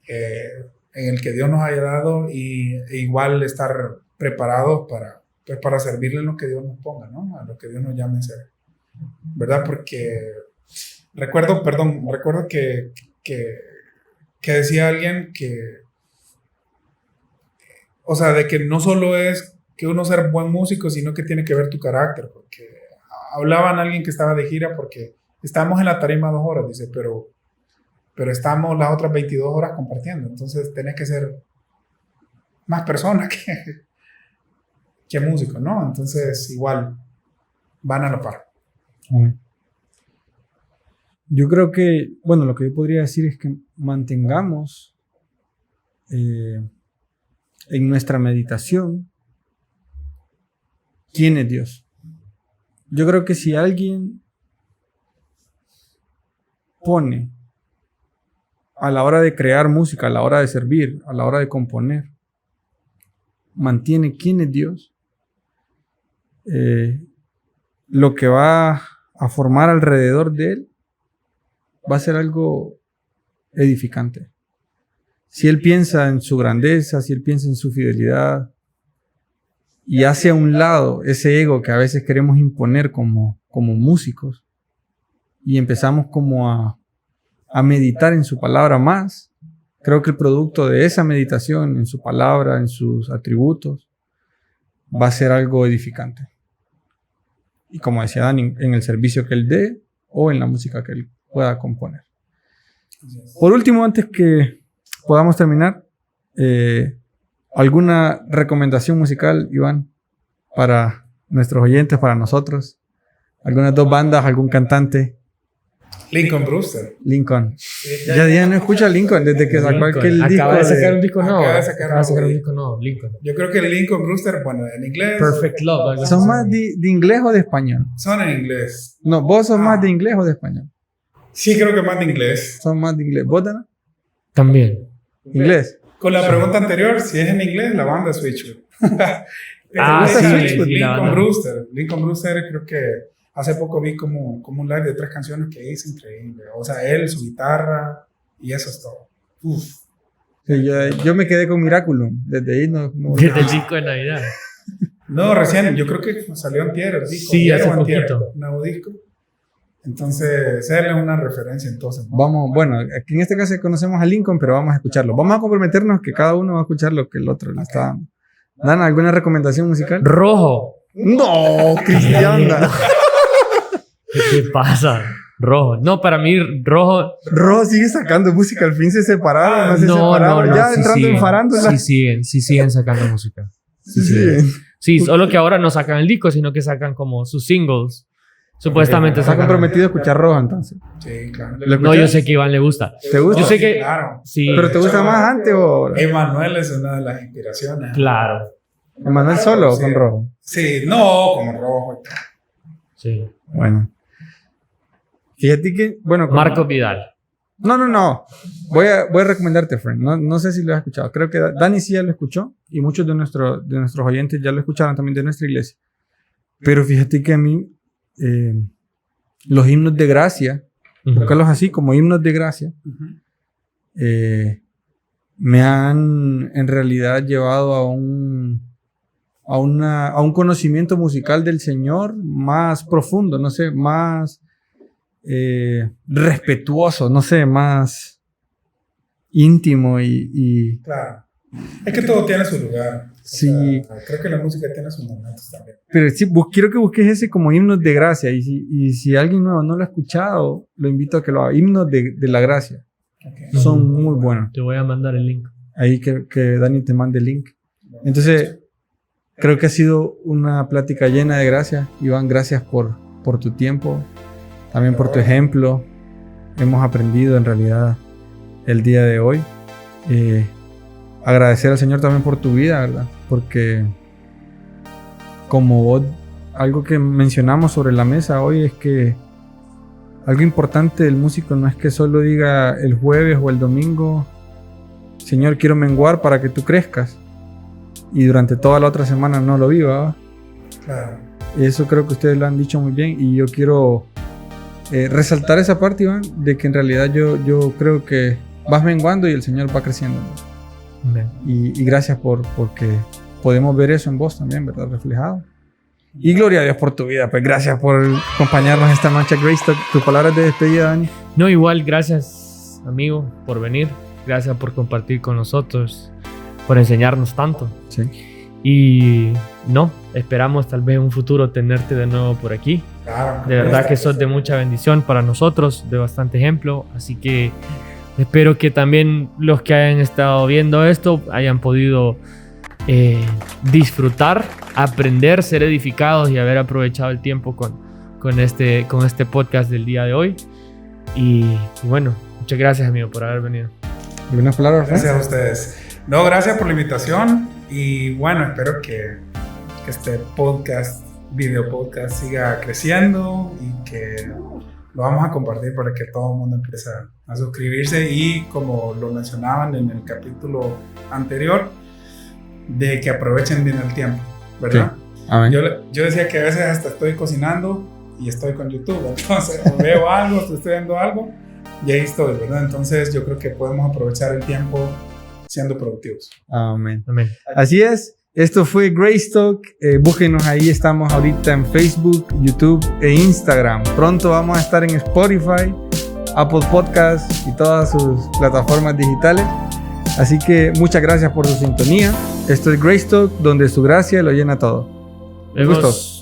En el que Dios nos haya dado e igual estar preparados para servirle en lo que Dios nos ponga, ¿no? A lo que Dios nos llame a ser, ¿verdad? Porque recuerdo que decía alguien o sea, de que no solo es que uno ser buen músico, sino que tiene que ver tu carácter, porque hablaban a alguien que estaba de gira porque estamos en la tarima 2 horas, dice, pero estamos las otras 22 horas compartiendo, entonces tenés que ser más persona que músico, ¿no? Entonces igual van a la par. Yo creo que, bueno, lo que yo podría decir es que mantengamos en nuestra meditación quién es Dios. Yo creo que si alguien pone a la hora de crear música, a la hora de servir, a la hora de componer, mantiene quién es Dios, lo que va a formar alrededor de él va a ser algo edificante. Si él piensa en su grandeza, si él piensa en su fidelidad y hace a un lado ese ego que a veces queremos imponer como músicos y empezamos como a meditar en su palabra más, creo que el producto de esa meditación en su palabra, en sus atributos, va a ser algo edificante. Y como decía Dani, en el servicio que él dé o en la música que él pueda componer. Por último, antes que podamos terminar, ¿alguna recomendación musical, Iván, para nuestros oyentes, para nosotros? ¿Algunas 2 bandas, algún cantante? Lincoln Brewster. Lincoln. Ya no escucha a Lincoln desde que sacó aquel disco. Acaba de sacar un disco nuevo. Acaba de sacar un disco nuevo, Lincoln. Yo creo que Lincoln Brewster, bueno, en inglés. Perfect Love. ¿Son más de inglés o de español? Son en inglés. No, ¿vos sos más de inglés o de español? Sí, creo que más de inglés. Son más de inglés. ¿Vos, Dana? También. ¿Inglés? Con la pregunta anterior, si es en inglés, la banda Switchfoot. Sí, Lincoln Brewster creo que hace poco vi como un live de 3 canciones que hizo increíble. O sea, él, su guitarra y eso es todo. Uf. Sí, yo me quedé con Miraculum. Desde ahí no... Desde el disco de Navidad. No, recién, yo creo que salió antier el disco. Sí, hace antier, poquito. nuevo disco. Entonces, esa es una referencia entonces, ¿no? Vamos, bueno, aquí en este caso conocemos a Lincoln, pero vamos a escucharlo. Vamos a comprometernos que cada uno va a escuchar lo que el otro le está dando. ¿Dan alguna recomendación musical? Rojo. No, Cristiana. ¿Qué pasa? Rojo. No, para mí, rojo. Rojo sigue sacando música, al fin se separaron, no se separaron, ya sí entrando siguen, en farándula. sí siguen sacando música. Sí. Sí, solo que ahora no sacan el disco, sino que sacan como sus singles. Supuestamente Está sacan. comprometido a escuchar Rojo, entonces. Sí, claro. ¿Lo No, escuchas? yo sé que a Iván le gusta. ¿Te gusta? Yo sé que. Claro. Sí. ¿Pero te gusta más antes o...? Emanuel es una de las inspiraciones. Claro. ¿Emanuel solo o Sí. con Rojo? Sí, no, como rojo. Sí. Bueno. Fíjate que... Bueno, como- Marcos Vidal. No. Voy a recomendarte, friend. No sé si lo has escuchado. Creo que Dani sí ya lo escuchó y muchos de nuestros oyentes ya lo escucharon también de nuestra iglesia. Pero fíjate que a mí los himnos de gracia, búscalos así como himnos de gracia, me han en realidad llevado a un conocimiento musical del Señor más profundo, no sé, más respetuoso, no sé, más íntimo y Claro. Es que todo tiene su lugar. Sí. O sea, creo que la música tiene sus momentos también. pero sí, quiero que busques ese como himnos de gracia y si alguien nuevo no lo ha escuchado, lo invito a que lo haga. Himnos de la gracia. Okay. Son muy buenos. Te voy a mandar el link. Ahí que Dani te mande el link. Entonces, creo que ha sido una plática llena de gracia. Iván, gracias por tu tiempo, también por tu ejemplo. Hemos aprendido en realidad el día de hoy. Agradecer al Señor también por tu vida, ¿verdad? Porque como vos, algo que mencionamos sobre la mesa hoy es que algo importante del músico no es que solo diga el jueves o el domingo, Señor, quiero menguar para que tú crezcas, y durante toda la otra semana no lo viva, ¿va? Claro. Eso creo que ustedes lo han dicho muy bien y yo quiero resaltar esa parte, Iván, de que en realidad yo creo que vas menguando y el Señor va creciendo, ¿no? Y gracias porque podemos ver eso en vos también, ¿verdad? Reflejado. Y gloria a Dios por tu vida, pues gracias por acompañarnos esta noche, Grace Talk. Tus palabras de despedida, Dani. No, igual, gracias, amigo, por venir. Gracias por compartir con nosotros, por enseñarnos tanto. Sí. Y no, esperamos tal vez en un futuro tenerte de nuevo por aquí. Claro. De verdad que sos de mucha bendición para nosotros, de bastante ejemplo. Así que espero que también los que hayan estado viendo esto hayan podido disfrutar, aprender, ser edificados y haber aprovechado el tiempo con este podcast del día de hoy. Y bueno, muchas gracias, amigo, por haber venido. ¿Algunas palabras? Gracias a ustedes. No, gracias por la invitación. Y bueno, espero que este podcast, video podcast, siga creciendo y que lo vamos a compartir para que todo el mundo empiece a suscribirse. Y como lo mencionaban en el capítulo anterior, de que aprovechen bien el tiempo, ¿verdad? Sí. Amén. Yo decía que a veces hasta estoy cocinando y estoy con YouTube, entonces veo algo, estoy viendo algo y ahí estoy, ¿verdad? Entonces yo creo que podemos aprovechar el tiempo siendo productivos. Amén. Amén. Así es. Esto fue Grace Talk. Búsquenos ahí. Estamos ahorita en Facebook, YouTube e Instagram. Pronto vamos a estar en Spotify, Apple Podcasts y todas sus plataformas digitales. Así que muchas gracias por su sintonía. Esto es Grace Talk, donde su gracia lo llena todo. Nos Un vemos. gusto.